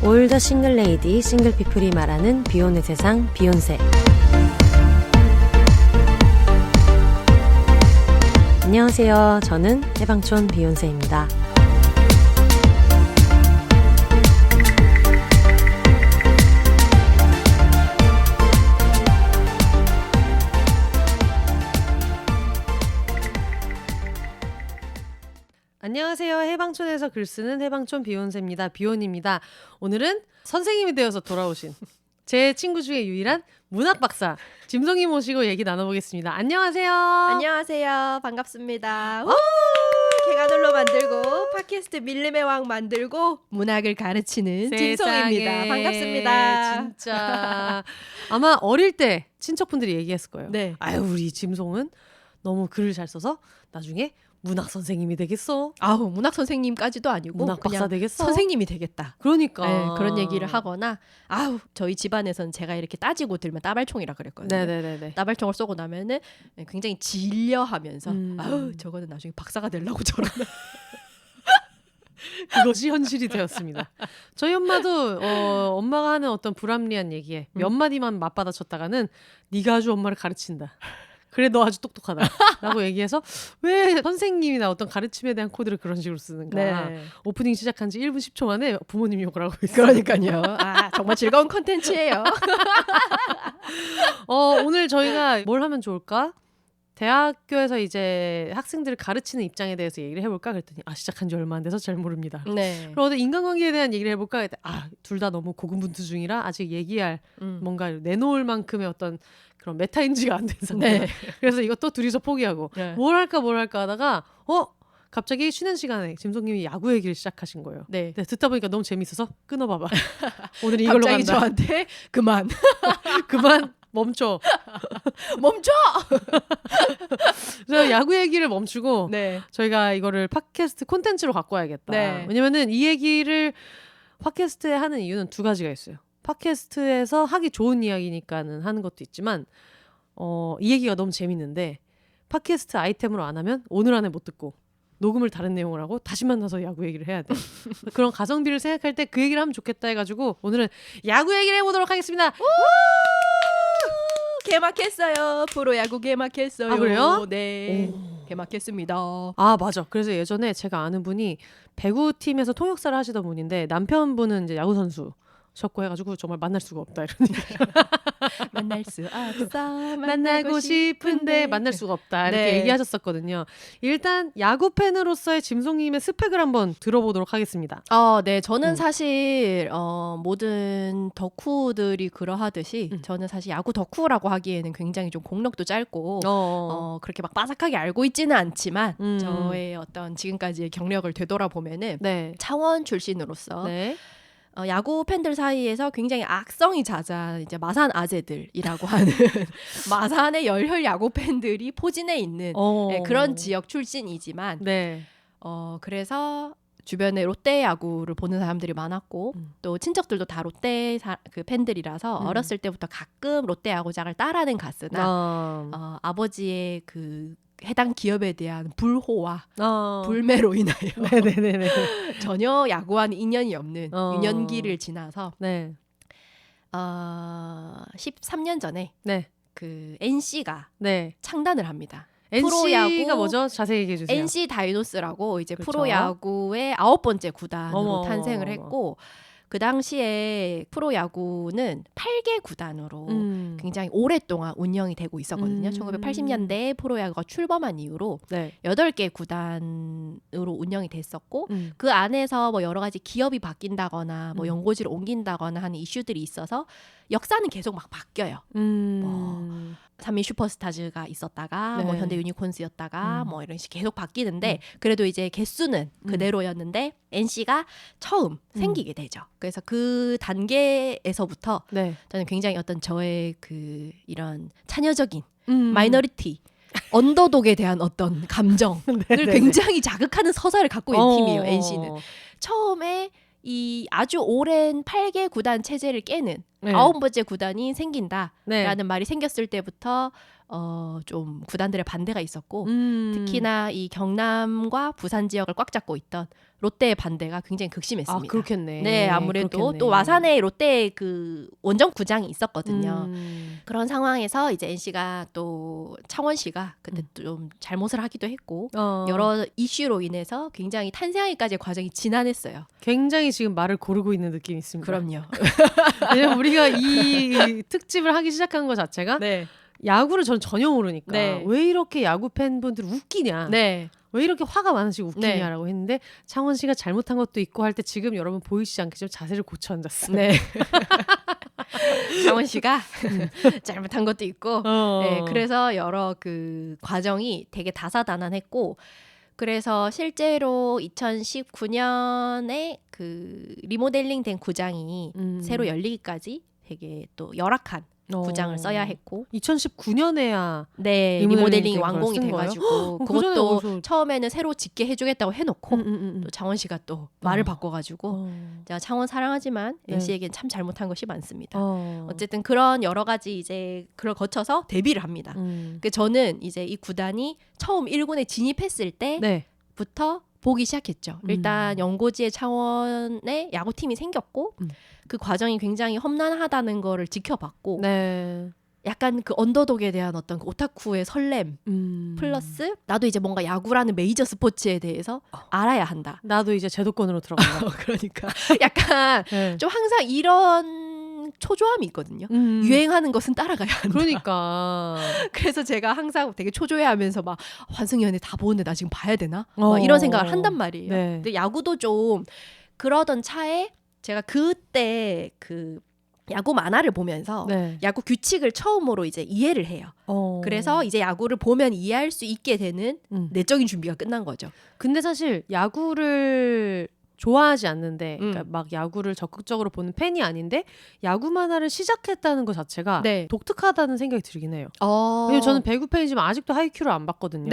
올더 싱글 레이디, 싱글 피플이 말하는 비혼의 세상, 비혼세. 안녕하세요. 저는 해방촌 비혼세입니다. 안녕하세요. 해방촌에서 글 쓰는 해방촌 비혼세입니다. 비혼입니다. 오늘은 선생님이 되어서 돌아오신 제 친구 중에 유일한 문학 박사 짐송이 모시고 얘기 나눠보겠습니다. 안녕하세요. 안녕하세요. 반갑습니다. 개가놀로 만들고 팟캐스트 밀림의 왕 만들고 문학을 가르치는 짐송입니다. 반갑습니다. 진짜 아마 어릴 때 친척분들이 얘기했을 거예요. 네. 아유, 우리 짐송은 너무 글을 잘 써서 나중에 문학 선생님이 되겠어. 아우, 문학 선생님까지도 아니고 문학 박사 그냥 되겠어. 선생님이 되겠다. 그러니까 네, 그런 얘기를 하거나 아우, 저희 집안에서는 제가 이렇게 따지고 들면 따발총이라 그랬거든요. 네네네. 따발총을 쏘고 나면은 굉장히 질려하면서 아우, 저거는 나중에 박사가 되려고 저러나. 그것이 현실이 되었습니다. 저희 엄마도 엄마가 하는 어떤 불합리한 얘기에 몇 마디만 맞받아쳤다가는 네가 아주 엄마를 가르친다. 그래, 너 아주 똑똑하다 라고 얘기해서 왜 선생님이나 어떤 가르침에 대한 코드를 그런 식으로 쓰는가. 네. 오프닝 시작한 지 1분 10초 만에 부모님 욕을 하고 있어요. 그러니까요. 아, 정말 즐거운 컨텐츠예요. 오늘 저희가 뭘 하면 좋을까? 대학교에서 이제 학생들을 가르치는 입장에 대해서 얘기를 해볼까 그랬더니 시작한 지 얼마 안 돼서 잘 모릅니다. 네. 그럼 인간관계에 대한 얘기를 해볼까 그랬더니 둘 다 너무 고군분투 중이라 아직 얘기할 뭔가 내놓을 만큼의 어떤 그런 메타인지가 안 된 상태. 네. 그래서 이것도 둘이서 포기하고 네. 뭘 할까 하다가 갑자기 쉬는 시간에 짐송님이 야구 얘기를 시작하신 거예요. 네. 듣다 보니까 너무 재밌어서 끊어봐봐. 오늘 이걸로 갑자기 간다. 저한테 그만 멈춰. 멈춰. 그래서 야구 얘기를 멈추고 네. 저희가 이거를 팟캐스트 콘텐츠로 갖고 와야겠다. 네. 왜냐면은 이 얘기를 팟캐스트에 하는 이유는 두 가지가 있어요. 팟캐스트에서 하기 좋은 이야기니까는 하는 것도 있지만 이 얘기가 너무 재밌는데 팟캐스트 아이템으로 안 하면 오늘 안에 못 듣고 녹음을 다른 내용을 하고 다시 만나서 야구 얘기를 해야 돼. 그런 가성비를 생각할 때 그 얘기를 하면 좋겠다 해가지고 오늘은 야구 얘기를 해보도록 하겠습니다. 개막했어요. 프로야구 개막했어요. 아, 그래요? 네. 개막했습니다. 맞아. 그래서 예전에 제가 아는 분이 배구팀에서 통역사를 하시던 분인데 남편분은 이제 야구 선수 셨고 해가지고 정말 만날 수가 없다 이러니 만날 수 없어. 만나고 싶은데 만날 수가 없다 이렇게 네. 얘기하셨었거든요. 일단 야구 팬으로서의 짐송님의 스펙을 한번 들어보도록 하겠습니다. 네. 저는 사실 모든 덕후들이 그러하듯이 저는 사실 야구 덕후라고 하기에는 굉장히 좀 공력도 짧고 그렇게 막 빠삭하게 알고 있지는 않지만 저의 어떤 지금까지의 경력을 되돌아보면은 네. 창원 출신으로서 네. 야구 팬들 사이에서 굉장히 악성이 잦아 이제 마산 아재들이라고 하는 마산의 열혈 야구 팬들이 포진해 있는 그런 지역 출신이지만 네. 그래서 주변에 롯데 야구를 보는 사람들이 많았고 또 친척들도 다 롯데 그 팬들이라서 어렸을 때부터 가끔 롯데 야구장을 따라는 갔으나 아버지의 그 해당 기업에 대한 불호와 불매로 인하여 네네네. 전혀 야구와는 인연이 없는 유년기를 지나서 네. 13년 전에 네. 그 NC가 네. 창단을 합니다. NC가 프로야구 뭐죠? 자세히 얘기해 주세요. NC 다이노스라고 이제 그렇죠. 프로야구의 9번째 구단으로 어머. 탄생을 했고 그 당시에 프로야구는 8개 구단으로 굉장히 오랫동안 운영이 되고 있었거든요. 1980년대에 프로야구가 출범한 이후로 네. 8개 구단으로 운영이 됐었고 그 안에서 뭐 여러 가지 기업이 바뀐다거나 뭐 연고지를 옮긴다거나 하는 이슈들이 있어서 역사는 계속 막 바뀌어요. 삼미 슈퍼스타즈가 있었다가 네. 뭐 현대 유니콘스였다가 뭐 이런 식으로 계속 바뀌는데 그래도 이제 개수는 그대로였는데 NC가 처음 생기게 되죠. 그래서 그 단계에서부터 네. 저는 굉장히 어떤 저의 그 이런 차녀적인 마이너리티 언더독에 대한 어떤 감정을 굉장히 자극하는 서사를 갖고 있는 팀이에요. NC는 처음에 이 아주 오랜 8개 구단 체제를 깨는 9번째 구단이 생긴다라는 말이 생겼을 때부터 좀 구단들의 반대가 있었고 특히나 이 경남과 부산 지역을 꽉 잡고 있던 롯데의 반대가 굉장히 극심했습니다. 아, 그렇겠네. 네, 아무래도 그렇겠네. 또 마산에 롯데의 그 원정 구장이 있었거든요. 그런 상황에서 이제 NC가 또 창원시가 그때 좀 잘못을 하기도 했고 여러 이슈로 인해서 굉장히 탄생하기까지의 과정이 지난했어요. 굉장히 지금 말을 고르고 있는 느낌이 있습니다. 그럼요. 왜냐면 우리가 이 특집을 하기 시작한 것 자체가 네. 야구를 저는 전혀 모르니까 네. 왜 이렇게 야구 팬분들 웃기냐, 네. 왜 이렇게 화가 많으시고 웃기냐라고 했는데 창원 씨가 잘못한 것도 있고 할 때 지금 여러분 보이시지 않겠지만 자세를 고쳐 앉았어요. 네. 창원 씨가 잘못한 것도 있고, 네, 그래서 여러 그 과정이 되게 다사다난했고, 그래서 실제로 2019년에 그 리모델링된 구장이 새로 열리기까지 되게 또 열악한 구장을 써야 했고 2019년에야 네, 리모델링이 완공이 돼가지고 그것도 어디서... 처음에는 새로 짓게 해주겠다고 해놓고 또 창원시가 또 말을 바꿔가지고 제가 창원 사랑하지만 NC에겐 참 잘못한 것이 많습니다. 어쨌든 그런 여러 가지 이제 그걸 거쳐서 데뷔를 합니다. 그 저는 이제 이 구단이 처음 1군에 진입했을 때부터 보기 시작했죠. 일단 연고지에 창원에 야구팀이 생겼고 그 과정이 굉장히 험난하다는 거를 지켜봤고 약간 그 언더독에 대한 어떤 그 오타쿠의 설렘 플러스 나도 이제 뭔가 야구라는 메이저 스포츠에 대해서 알아야 한다. 나도 이제 제도권으로 들어간다. 그러니까 약간 좀 항상 이런 초조함이 있거든요. 유행하는 것은 따라가야 한다. 그러니까. 그래서 제가 항상 되게 초조해하면서 막 환승연애 다 보는데 나 지금 봐야 되나? 막 이런 생각을 한단 말이에요. 근데 야구도 좀 그러던 차에 제가 그때 그 야구 만화를 보면서 야구 규칙을 처음으로 이제 이해를 해요. 그래서 이제 야구를 보면 이해할 수 있게 되는 내적인 준비가 끝난 거죠. 근데 사실 야구를 좋아하지 않는데 그러니까 막 야구를 적극적으로 보는 팬이 아닌데 야구 만화를 시작했다는 것 자체가 독특하다는 생각이 들긴 해요. 왜냐면 저는 배구 팬이지만 아직도 하이큐를 안 봤거든요.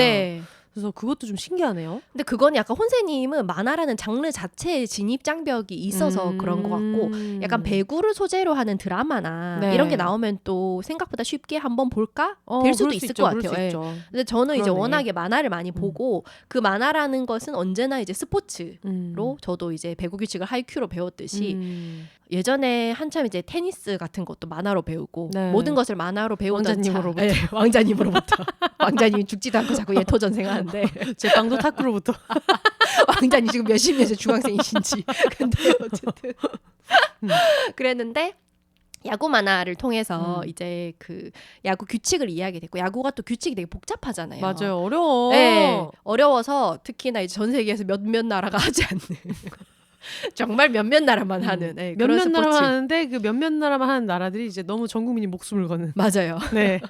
그래서 그것도 좀 신기하네요. 근데 그건 약간 혼세님은 만화라는 장르 자체에 진입 장벽이 있어서 그런 것 같고 약간 배구를 소재로 하는 드라마나 이런 게 나오면 또 생각보다 쉽게 한번 볼까? 될 수도 있을 것 같아요. 근데 저는 이제 워낙에 만화를 많이 보고 그 만화라는 것은 언제나 이제 스포츠로 저도 이제 배구 규칙을 하이큐로 배웠듯이 예전에 한참 이제 테니스 같은 것도 만화로 배우고 모든 것을 만화로 배우던 왕자님으로부터 왕자님으로부터 왕자님이 죽지도 않고 자꾸 예토 전생하는데 제 빵도 타쿠로부터 왕자님 지금 몇십 년째 중학생이신지 근데 어쨌든 그랬는데 야구 만화를 통해서 이제 그 야구 규칙을 이해하게 됐고 야구가 또 규칙이 되게 복잡하잖아요. 맞아요. 어려워. 네, 어려워서 특히나 이제 전 세계에서 몇몇 나라가 하지 않는 정말 몇몇 나라만 하는 몇몇 나라만 하는데 그 몇몇 나라만 하는 나라들이 이제 너무 전 국민이 목숨을 거는 맞아요. 네.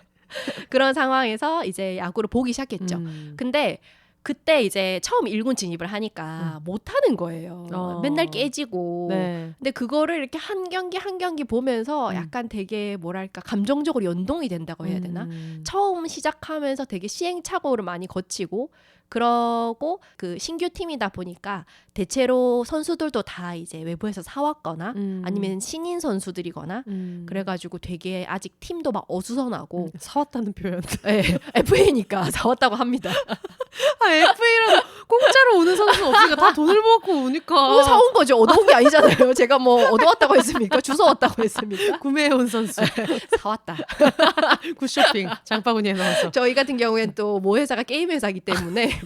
그런 상황에서 이제 야구를 보기 시작했죠. 근데 그때 이제 처음 1군 진입을 하니까 못하는 거예요. 맨날 깨지고. 근데 그거를 이렇게 한 경기 한 경기 보면서 약간 되게 뭐랄까 감정적으로 연동이 된다고 해야 되나? 처음 시작하면서 되게 시행착오를 많이 거치고 그러고 그 신규 팀이다 보니까 대체로 선수들도 다 이제 외부에서 사왔거나 아니면 신인 선수들이거나 그래가지고 되게 아직 팀도 막 어수선하고 사왔다는 표현. 네, FA니까 사왔다고 합니다. FA라고 공짜로 오는 선수는 없으니까 다 돈을 먹고 오니까 사온 거죠. 얻어온 게 아니잖아요. 제가 뭐 얻어왔다고 했습니까? 주워왔다고 했습니까? 구매해온 선수. 사왔다. 굿쇼핑 장바구니에 넣어서. 저희 같은 경우엔 또 모 회사가 게임 회사이기 때문에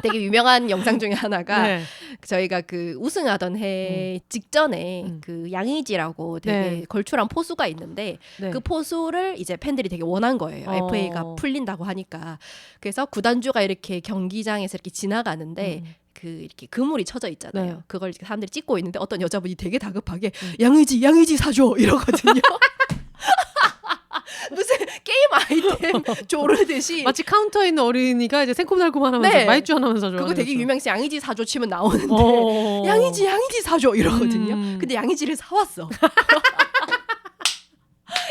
되게 유명한 영상 중에 하나가 저희가 그 우승하던 해 직전에 그 양의지라고 되게 걸출한 포수가 있는데 그 포수를 이제 팬들이 되게 원한 거예요. FA가 풀린다고 하니까. 그래서 구단주가 이렇게 경기장에서 이렇게 지나가는데 그 이렇게 그물이 쳐져 있잖아요. 그걸 이렇게 사람들이 찍고 있는데 어떤 여자분이 되게 다급하게 양의지 사줘 이러거든요. 무슨 게임 아이템 조르듯이 마치 카운터에 있는 어린이가 이제 새콤달콤 하나만 마이쮸 하나만 사줘. 그거 되게 유명해서 양의지 사줘 치면 나오는데 양의지 사줘 이러거든요. 근데 양의지를 사왔어.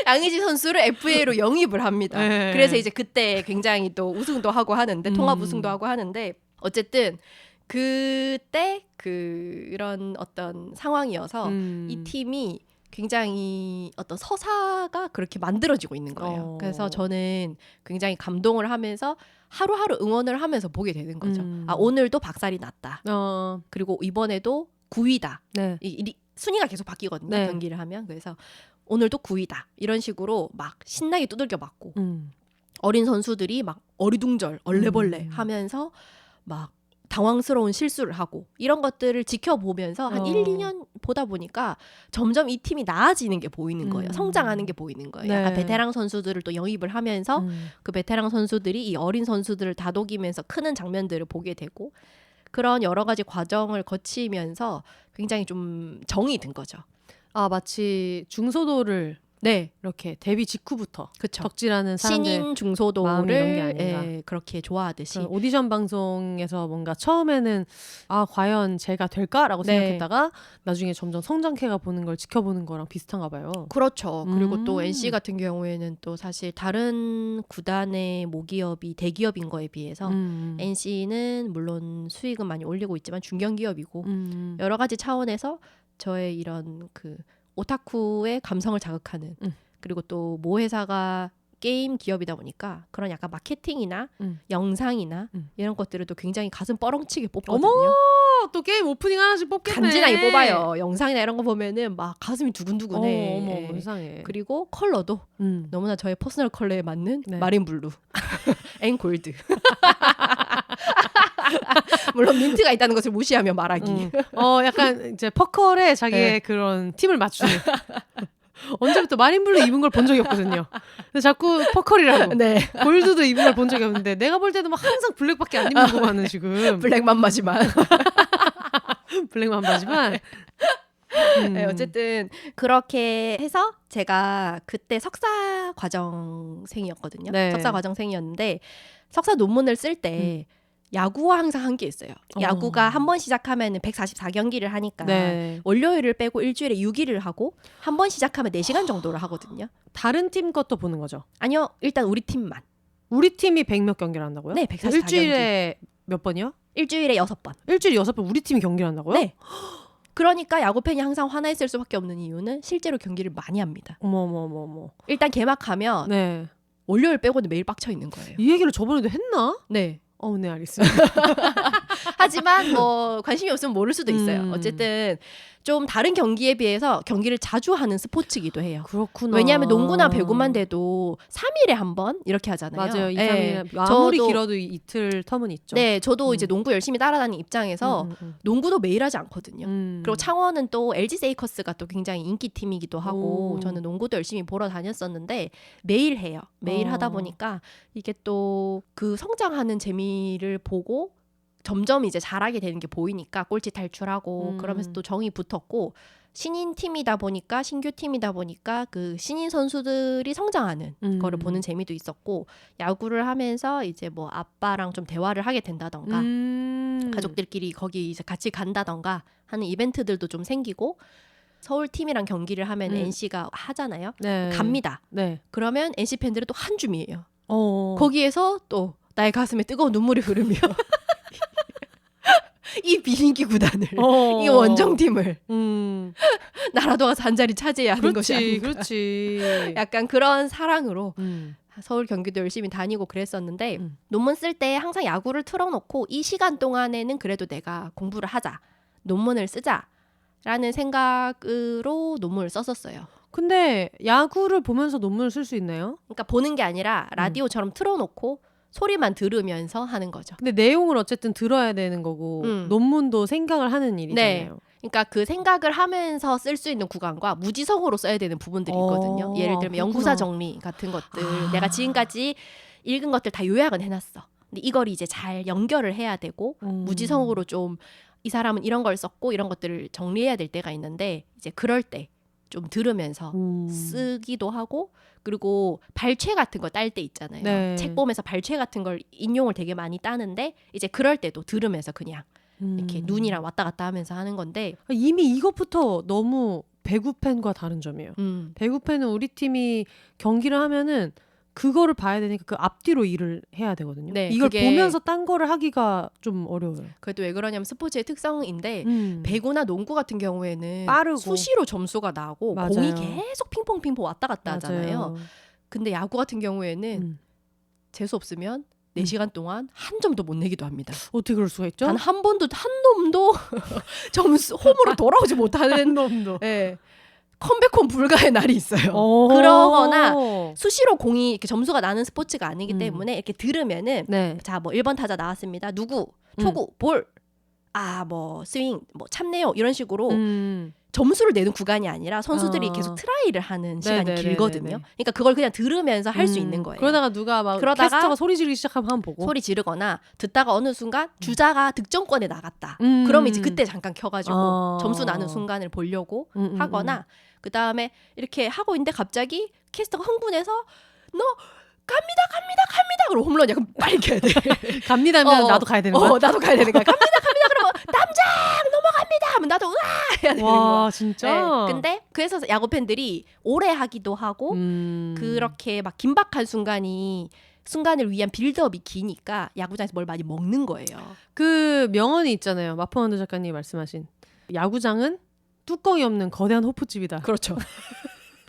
양의지 선수를 FA로 영입을 합니다. 그래서 이제 그때 굉장히 또 우승도 하고 하는데 통합 우승도 하고 하는데 어쨌든 그때 그런 어떤 상황이어서 이 팀이 굉장히 어떤 서사가 그렇게 만들어지고 있는 거예요. 그래서 저는 굉장히 감동을 하면서 하루하루 응원을 하면서 보게 되는 거죠. 아, 오늘도 박살이 났다. 그리고 이번에도 9위다. 네. 순위가 계속 바뀌거든요. 네. 경기를 하면. 그래서 오늘도 9위다. 이런 식으로 막 신나게 두들겨 맞고 어린 선수들이 막 어리둥절 얼레벌레 하면서 막 당황스러운 실수를 하고 이런 것들을 지켜보면서 한 1, 2년 보다 보니까 점점 이 팀이 나아지는 게 보이는 거예요. 성장하는 게 보이는 거예요. 약간 네. 베테랑 선수들을 또 영입을 하면서 그 베테랑 선수들이 이 어린 선수들을 다독이면서 크는 장면들을 보게 되고 그런 여러 가지 과정을 거치면서 굉장히 좀 정이 든 거죠. 아, 마치 중소도를 네, 이렇게 데뷔 직후부터 그쵸. 덕질하는 사람들 신인 마음이 이런 게 중소도를 아닌가. 그렇게 좋아하듯이 오디션 방송에서 뭔가 처음에는 아, 과연 제가 될까라고 네. 생각했다가 나중에 점점 성장해가 보는 걸 지켜보는 거랑 비슷한가 봐요. 그렇죠. 그리고 또 NC 같은 경우에는 또 사실 다른 구단의 모기업이 대기업인 거에 비해서 NC는 물론 수익은 많이 올리고 있지만 중견기업이고 여러 가지 차원에서 저의 이런 그 오타쿠의 감성을 자극하는 그리고 또 모 회사가 게임 기업이다 보니까 그런 약간 마케팅이나 영상이나 이런 것들을 또 굉장히 가슴 뻐렁치게 뽑거든요. 어머, 또 게임 오프닝 하나씩 뽑겠네. 간지나게 뽑아요. 영상이나 이런 거 보면은 막 가슴이 두근두근해. 어머, 세상에. 그리고 컬러도 너무나 저의 퍼스널 컬러에 맞는 네. 마린 블루 앤 골드. 물론 민트가 있다는 것을 무시하며 말하기. 약간 이제 퍼컬에 자기의 네. 그런 팀을 맞추는. 언제부터 마린블루 입은 걸 본 적이 없거든요. 근데 자꾸 퍼컬이라고. 네. 골드도 입은 걸 본 적이 없는데 내가 볼 때도 막 항상 블랙밖에 안 입는 거만은 지금. 블랙만 마지만. 블랙만 바지만. 네, 어쨌든 그렇게 해서 제가 그때 석사 과정생이었거든요. 네. 석사 과정생이었는데 석사 논문을 쓸 때 야구와 항상 함께했어요. 야구가 한 번 시작하면 144경기를 하니까 네. 월요일을 빼고 일주일에 6일을 하고 한 번 시작하면 4시간 정도를 하거든요. 다른 팀 것도 보는 거죠? 아니요. 일단 우리 팀만. 우리 팀이 100몇 경기를 한다고요? 네, 144경기. 일주일에 몇 번이요? 일주일에 6번. 일주일에 6번 우리 팀이 경기를 한다고요? 네. 그러니까 야구 팬이 항상 화나 있을 수밖에 없는 이유는 실제로 경기를 많이 합니다. 어머. 일단 개막하면 네. 월요일 빼고는 매일 빡쳐 있는 거예요. 이 얘기를 저번에도 했나? 네. 네, 알겠습니다. 하지만 뭐 관심이 없으면 모를 수도 있어요. 어쨌든 좀 다른 경기에 비해서 경기를 자주 하는 스포츠이기도 해요. 그렇구나. 왜냐하면 농구나 배구만 돼도 3일에 한 번 이렇게 하잖아요. 맞아요. 2, 네. 3일 아무리 저도- 길어도 이틀 텀은 있죠. 네, 저도 이제 농구 열심히 따라다니는 입장에서 농구도 매일 하지 않거든요. 그리고 창원은 또 LG 세이커스가 또 굉장히 인기 팀이기도 하고 오. 저는 농구도 열심히 보러 다녔었는데 매일 해요. 매일 하다 보니까 이게 또 그 성장하는 재미를 보고 점점 이제 잘하게 되는 게 보이니까 꼴찌 탈출하고 그러면서 또 정이 붙었고 신인 팀이다 보니까 신규 팀이다 보니까 그 신인 선수들이 성장하는 거를 보는 재미도 있었고 야구를 하면서 이제 뭐 아빠랑 좀 대화를 하게 된다던가 가족들끼리 거기 이제 같이 간다던가 하는 이벤트들도 좀 생기고 서울 팀이랑 경기를 하면 NC가 하잖아요. 네. 갑니다. 네. 그러면 NC 팬들은 또 한 줌이에요. 거기에서 거기에서 또 나의 가슴에 뜨거운 눈물이 흐르며 이 비인기 구단을 이 원정팀을 나라도 가서 한 자리 차지해야 하는 것이 아닌가. 그렇지. 약간 그런 사랑으로 서울 경기도 열심히 다니고 그랬었는데 논문 쓸 때 항상 야구를 틀어놓고 이 시간 동안에는 그래도 내가 공부를 하자. 논문을 쓰자라는 생각으로 논문을 썼었어요. 근데 야구를 보면서 논문을 쓸 수 있나요? 그러니까 보는 게 아니라 라디오처럼 틀어놓고 소리만 들으면서 하는 거죠. 근데 내용을 어쨌든 들어야 되는 거고 논문도 생각을 하는 일이잖아요. 그러니까 그 생각을 하면서 쓸 수 있는 구간과 무지성으로 써야 되는 부분들이 있거든요. 예를 들면 그렇구나. 연구사 정리 같은 것들 내가 지금까지 읽은 것들 다 요약은 해놨어. 근데 이걸 이제 잘 연결을 해야 되고 무지성으로 좀 이 사람은 이런 걸 썼고 이런 것들을 정리해야 될 때가 있는데 이제 그럴 때 좀 들으면서 쓰기도 하고 그리고 발췌 같은 거 딸 때 있잖아요. 네. 책 보면서 발췌 같은 걸 인용을 되게 많이 따는데 이제 그럴 때도 들으면서 그냥 이렇게 눈이랑 왔다 갔다 하면서 하는 건데 이미 이것부터 너무 배구 팬과 다른 점이에요. 배구 팬은 우리 팀이 경기를 하면은 그거를 봐야 되니까 그 앞뒤로 일을 해야 되거든요. 네, 이걸 그게- 보면서 딴 거를 하기가 좀 어려워요. 그래도 왜 그러냐면 스포츠의 특성인데 음. 배구나 농구 같은 경우에는 빠르고. 수시로 점수가 나고 맞아요. 공이 계속 핑퐁핑퐁 왔다 갔다 하잖아요. 맞아요. 근데 야구 같은 경우에는 음. 재수 없으면 4시간 동안 한 점도 못 내기도 합니다. 어떻게 그럴 수가 있죠? 단 한 번도 한 놈도 점수 홈으로 돌아오지 못하는 놈도. 예, 컴백홈 불가의 날이 있어요. 오. 그러거나 수시로 공이 이렇게 점수가 나는 스포츠가 아니기 음. 때문에 이렇게 들으면은 네. 자, 뭐 1번 타자 나왔습니다. 누구? 초구, 볼. 아, 뭐 스윙, 뭐 참네요. 이런 식으로 점수를 내는 구간이 아니라 선수들이 계속 트라이를 하는 시간이 네네네네네. 길거든요. 그러니까 그걸 그냥 들으면서 할 수 있는 거예요. 그러다가 누가 막 그러다가 캐스터가 소리 지르기 시작하면 한번 보고. 소리 지르거나 듣다가 어느 순간 주자가 득점권에 나갔다. 음. 그러면 이제 그때 잠깐 켜가지고 어. 점수 나는 순간을 보려고 하거나 그 다음에 이렇게 하고 있는데 갑자기 캐스터가 흥분해서 너 갑니다 그러고 홈런 약간 빨리 켜야 돼. 갑니다 하면 나도 가야 되는 거야? 나도 가야 되는 거야. 갑니다 그러면 남장 넘어갑니다 하면 나도 으아 해야 되는 거야. 와 진짜? 네, 근데 그래서 야구 팬들이 오래 하기도 하고 그렇게 막 긴박한 순간을 위한 빌드업이 기니까 야구장에서 뭘 많이 먹는 거예요. 그 명언이 있잖아요. 마포만두 작가님이 말씀하신 야구장은 뚜껑이 없는 거대한 호프집이다. 그렇죠.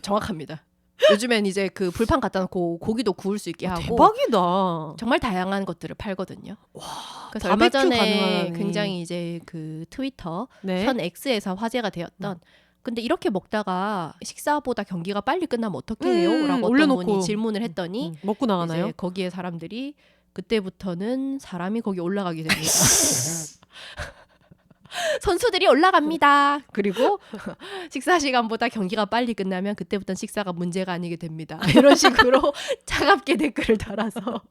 정확합니다. 요즘엔 이제 그 불판 갖다 놓고 고기도 구울 수 있게 하고 대박이다. 정말 다양한 것들을 팔거든요. 그래서 바베큐 얼마 전에 가능하다니. 굉장히 이제 그 트위터 네. 현 X에서 화제가 되었던 근데 이렇게 먹다가 식사보다 경기가 빨리 끝나면 어떻게 해요? 라고 어떤 올려놓고. 분이 질문을 했더니 먹고 나가나요? 이제 거기에 사람들이 그때부터는 사람이 거기 올라가게 됩니다. 선수들이 올라갑니다. 그리고 식사 시간보다 경기가 빨리 끝나면 그때부터는 식사가 문제가 아니게 됩니다. 이런 식으로 차갑게 댓글을 달아서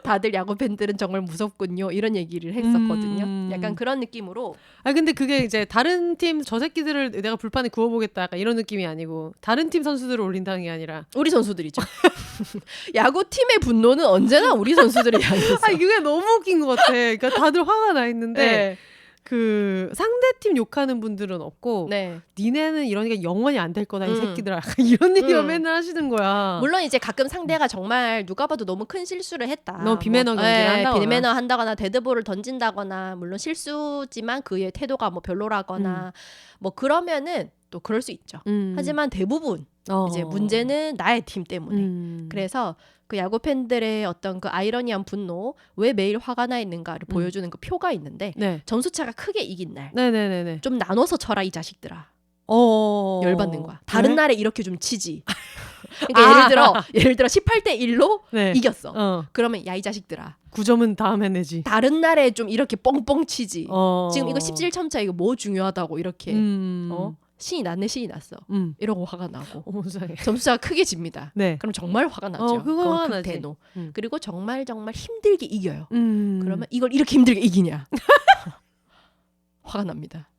다들 야구 팬들은 정말 무섭군요. 이런 얘기를 했었거든요. 약간 그런 느낌으로. 아 근데 그게 이제 다른 팀 저 새끼들을 내가 불판에 구워보겠다 약간 이런 느낌이 아니고 다른 팀 선수들을 올린다는 게 아니라 우리 선수들이죠. 야구 팀의 분노는 언제나 우리 선수들을 향해서. 아 이게 너무 웃긴 것 같아. 그러니까 다들 화가 나 있는데 네. 그 상대팀 욕하는 분들은 없고 네. 니네는 이러니까 영원히 안 될 거다 이 음. 새끼들아 약간 이런 얘기만 맨날 하시는 거야. 물론 이제 가끔 상대가 정말 누가 봐도 너무 큰 실수를 했다. 너무 비매너 경기를 한다거나. 비매너 한다거나 데드볼을 던진다거나 물론 실수지만 그의 태도가 뭐 별로라거나 뭐 그러면은 또 그럴 수 있죠. 하지만 대부분 이제 문제는 나의 팀 때문에. 그래서 그 야구 팬들의 어떤 그 아이러니한 분노, 왜 매일 화가 나 있는가를 보여주는 그 표가 있는데 네. 점수차가 크게 이긴 날. 네네네네. 좀 나눠서 쳐라 이 자식들아. 어. 열받는 거야. 다른 네? 날에 이렇게 좀 치지. 그러니까 예를 들어 18대 1로 네. 이겼어. 그러면 야 이 자식들아. 9점은 다음에 내지. 다른 날에 좀 이렇게 뻥뻥 치지. 어. 지금 이거 17점 차 이거 뭐 중요하다고 이렇게 신이 났어. 이러고 화가 나고 어머 세상에. 점수가 크게 집니다. 네. 그럼 정말 화가 나죠. 그건 화가 나지. 극대노. 그리고 정말 힘들게 이겨요. 그러면 그러면 이걸 이렇게 힘들게 이기냐? 화가 납니다.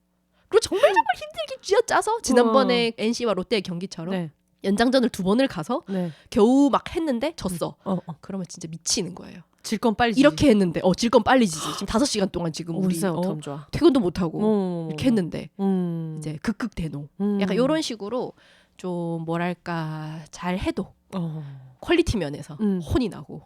그리고 정말 힘들게 쥐어짜서 지난번에 NC와 롯데의 경기처럼 네. 연장전을 2번을 가서 네. 겨우 막 했는데 졌어. 어. 그러면 진짜 미치는 거예요. 질 건 빨리 지지. 이렇게 했는데 질 건 빨리 지지. 지금 5시간 동안 지금 우리 세상 어떡하면 좋아. 퇴근도 못 하고 이렇게 했는데 이제 이제 극대노. 약간 이런 식으로 좀 뭐랄까 잘 해도 퀄리티 면에서 혼이 나고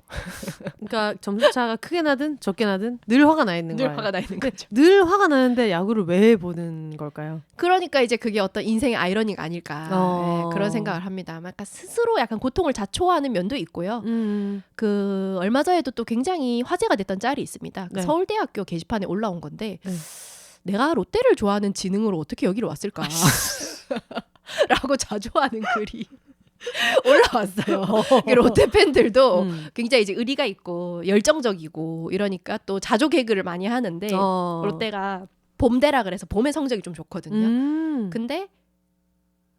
그러니까 점수차가 크게 나든 적게 나든 늘 화가 나 있는 늘 거예요. 화가 나 있는 거죠. 늘 화가 나는데 야구를 왜 보는 걸까요? 그러니까 이제 그게 어떤 인생의 아이러니가 아닐까 네, 그런 생각을 합니다. 약간 스스로 약간 고통을 자초하는 면도 있고요. 그 얼마 전에도 또 굉장히 화제가 됐던 짤이 있습니다. 네. 서울대학교 게시판에 올라온 건데 내가 롯데를 좋아하는 지능으로 어떻게 여기로 왔을까? 라고 자조하는 글이 올라왔어요. 롯데 팬들도 굉장히 이제 의리가 있고 열정적이고 이러니까 또 자조 개그를 많이 하는데 롯데가 봄대라 그래서 봄의 성적이 좀 좋거든요. 근데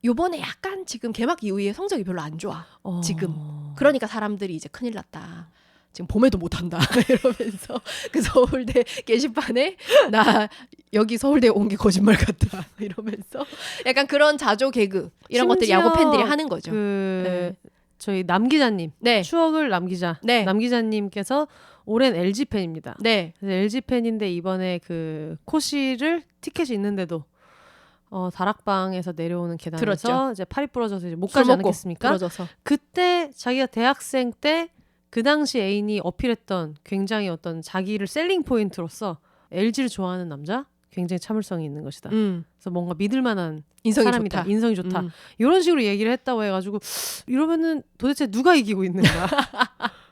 요번에 약간 지금 개막 이후에 성적이 별로 안 좋아. 지금. 그러니까 사람들이 이제 큰일 났다. 지금 봄에도 못한다 이러면서 그 서울대 게시판에 나 여기 서울대 온 게 거짓말 같다 이러면서 약간 그런 자조 개그 이런 것들 야구 팬들이 하는 거죠. 저희 남 기자님 네. 추억을 남기자. 네. 남 기자님께서 오랜 LG 팬입니다. 네. LG 팬인데 이번에 그 코시를 티켓이 있는데도 다락방에서 내려오는 계단에서 들었죠. 이제 팔이 부러져서 이제 못 술 가지 먹고 않겠습니까? 부러져서. 그때 자기가 대학생 때 그 당시 애인이 어필했던 굉장히 어떤 자기를 셀링 포인트로서 LG를 좋아하는 남자, 굉장히 참을성이 있는 것이다. 그래서 뭔가 믿을 만한 인성이 사람이다. 좋다. 인성이 좋다. 이런 식으로 얘기를 했다고 해가지고 이러면은 도대체 누가 이기고 있는가?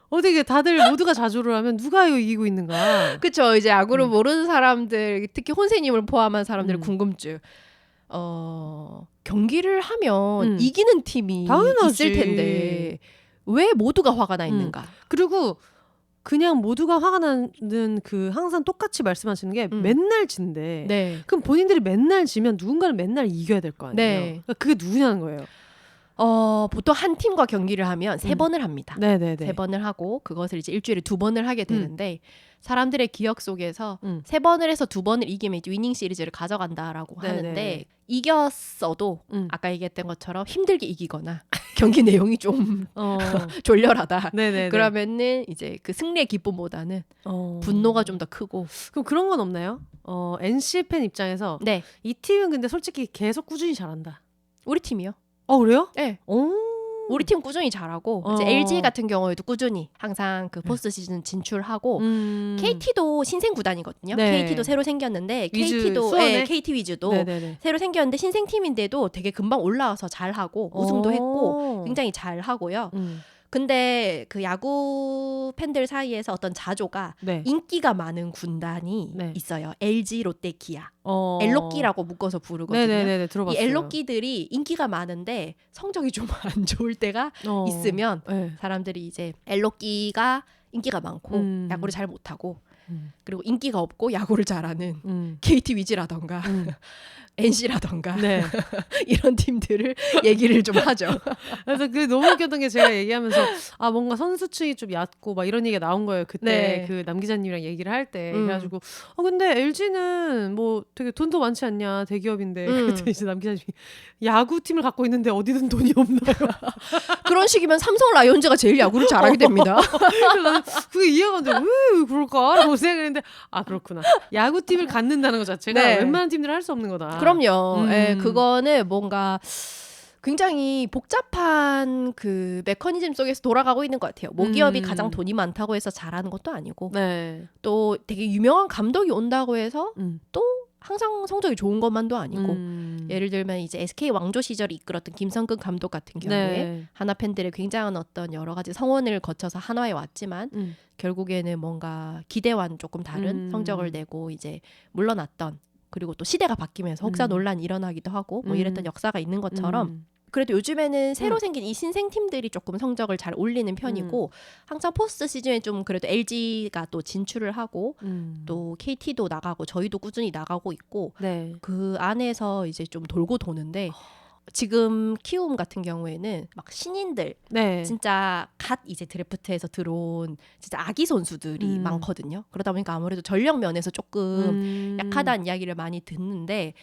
어떻게 다들 모두가 자조를 하면 누가 이기고 있는가? 그쵸. 이제 야구를 모르는 사람들, 특히 혼세님을 포함한 사람들의 음. 궁금증. 경기를 하면 음. 이기는 팀이 당연하지. 있을 텐데 왜 모두가 화가 나 있는가? 그리고 그냥 모두가 화가 나는 그 항상 똑같이 말씀하시는 게 맨날 진대. 네. 그럼 본인들이 맨날 지면 누군가는 맨날 이겨야 될 거 아니에요. 네. 그러니까 그게 누구냐는 거예요. 보통 한 팀과 경기를 하면 3번을 합니다. 네네네. 3번을 하고 그것을 이제 일주일에 2번을 하게 되는데 사람들의 기억 속에서 3번을 해서 2번을 이기면 이제 위닝 시리즈를 가져간다라고 네네. 하는데 이겼어도 음. 아까 얘기했던 것처럼 힘들게 이기거나 경기 내용이 좀 졸렬하다. 네네네. 그러면은 이제 그 승리의 기쁨보다는 분노가 좀 더 크고. 그럼 그런 건 없나요? NC 팬 입장에서 네. 이 팀은 근데 솔직히 계속 꾸준히 잘한다. 우리 팀이요. 그래요? 네. 우리 팀 꾸준히 잘하고 이제 LG 같은 경우에도 꾸준히 항상 그 포스트 시즌 진출하고 KT도 신생 구단이거든요. 네. KT도 새로 생겼는데 위즈, KT도 수원에? KT 위즈도 네네네. 새로 생겼는데 신생 팀인데도 되게 금방 올라와서 잘하고 우승도 했고 굉장히 잘하고요. 근데 그 야구 팬들 사이에서 어떤 자조가 네. 인기가 많은 군단이 네. 있어요. LG, 롯데, 기아. 엘로끼라고 묶어서 부르거든요. 네네네. 들어봤어요. 이 엘로끼들이 인기가 많은데 성적이 좀 안 좋을 때가 있으면 네. 사람들이 이제 엘로끼가 인기가 많고 야구를 잘 못하고 그리고 인기가 없고 야구를 잘하는 KT 위즈라던가 NC라던가 네. 이런 팀들을 얘기를 좀 하죠. 그래서 그게 너무 웃겼던 게 제가 얘기하면서 뭔가 선수층이 좀 얕고 막 이런 얘기가 나온 거예요. 그때 네. 그 남 기자님이랑 얘기를 할 때 그래가지고 근데 LG는 뭐 되게 돈도 많지 않냐 대기업인데 그때 이제 남 기자님이 야구팀을 갖고 있는데 어디든 돈이 없나요? 그런 식이면 삼성 라이온즈가 제일 야구를 잘하게 됩니다. 그게 이해가 안 돼. 왜 그럴까? 라고 생각했는데 그렇구나. 야구팀을 갖는다는 것 자체가 네. 웬만한 팀들은 할 수 없는 거다. 그럼요. 예, 그거는 뭔가 굉장히 복잡한 그 메커니즘 속에서 돌아가고 있는 것 같아요. 모기업이 가장 돈이 많다고 해서 잘하는 것도 아니고 네. 또 되게 유명한 감독이 온다고 해서 또 항상 성적이 좋은 것만도 아니고 예를 들면 이제 SK 왕조 시절을 이끌었던 김성근 감독 같은 경우에 네. 한화 팬들의 굉장한 어떤 여러 가지 성원을 거쳐서 한화에 왔지만 결국에는 뭔가 기대와는 조금 다른 성적을 내고 이제 물러났던 그리고 또 시대가 바뀌면서 혹사 논란이 일어나기도 하고 뭐 이랬던 역사가 있는 것처럼 그래도 요즘에는 새로 생긴 이 신생 팀들이 조금 성적을 잘 올리는 편이고 항상 포스트 시즌에 좀 그래도 LG가 또 진출을 하고 또 KT도 나가고 저희도 꾸준히 나가고 있고 네. 그 안에서 이제 좀 돌고 도는데 지금 키움 같은 경우에는 막 신인들 네. 진짜 갓 이제 드래프트에서 들어온 진짜 아기 선수들이 많거든요. 그러다 보니까 아무래도 전력 면에서 조금 약하다는 이야기를 많이 듣는데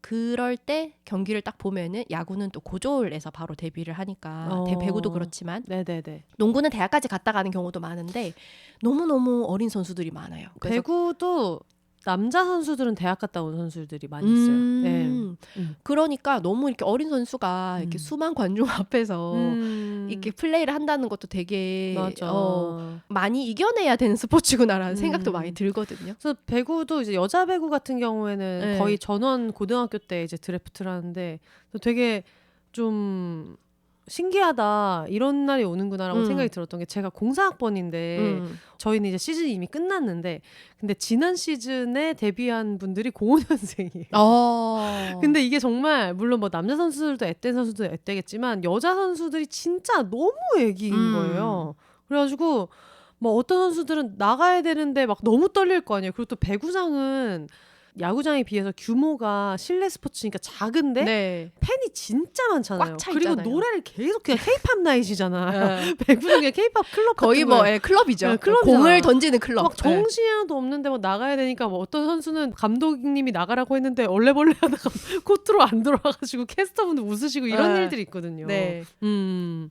그럴 때 경기를 딱 보면은 야구는 또 고졸에서 바로 데뷔를 하니까 배구도 그렇지만 네네네. 농구는 대학까지 갔다 가는 경우도 많은데 너무너무 어린 선수들이 많아요. 그래서 배구도 남자 선수들은 대학 갔다 온 선수들이 많이 있어요. 네. 그러니까 너무 이렇게 어린 선수가 이렇게 수만 관중 앞에서 이렇게 플레이를 한다는 것도 되게 많이 이겨내야 되는 스포츠구나라는 생각도 많이 들거든요. 그래서 배구도 이제 여자 배구 같은 경우에는 네. 거의 전원 고등학교 때 이제 드래프트를 하는데 되게 좀 신기하다 이런 날이 오는구나라고 생각이 들었던 게 제가 04학번인데 저희는 이제 시즌이 이미 끝났는데 근데 지난 시즌에 데뷔한 분들이 05년생이에요. 근데 이게 정말 물론 뭐 남자 선수들도 앳된 선수도 앳되겠지만 여자 선수들이 진짜 너무 애기인 거예요. 그래가지고 뭐 어떤 선수들은 나가야 되는데 막 너무 떨릴 거 아니에요. 그리고 또 배구장은 야구장에 비해서 규모가 실내 스포츠니까 작은데 네. 팬이 진짜 많잖아요. 꽉 차 그리고 있잖아요. 노래를 계속 그냥 케이팝 나이시잖아. 배구는 그냥 케이팝 클럽 거의 같은 뭐 거예요. 클럽이죠. 네, 클럽이잖아. 공을 던지는 클럽. 막 정신이 하나도 없는데 막 나가야 되니까 뭐 어떤 선수는 감독님이 나가라고 했는데 얼레벌레 하다가 코트로 안 들어와가지고 캐스터분들 웃으시고 이런 일들이 있거든요. 네.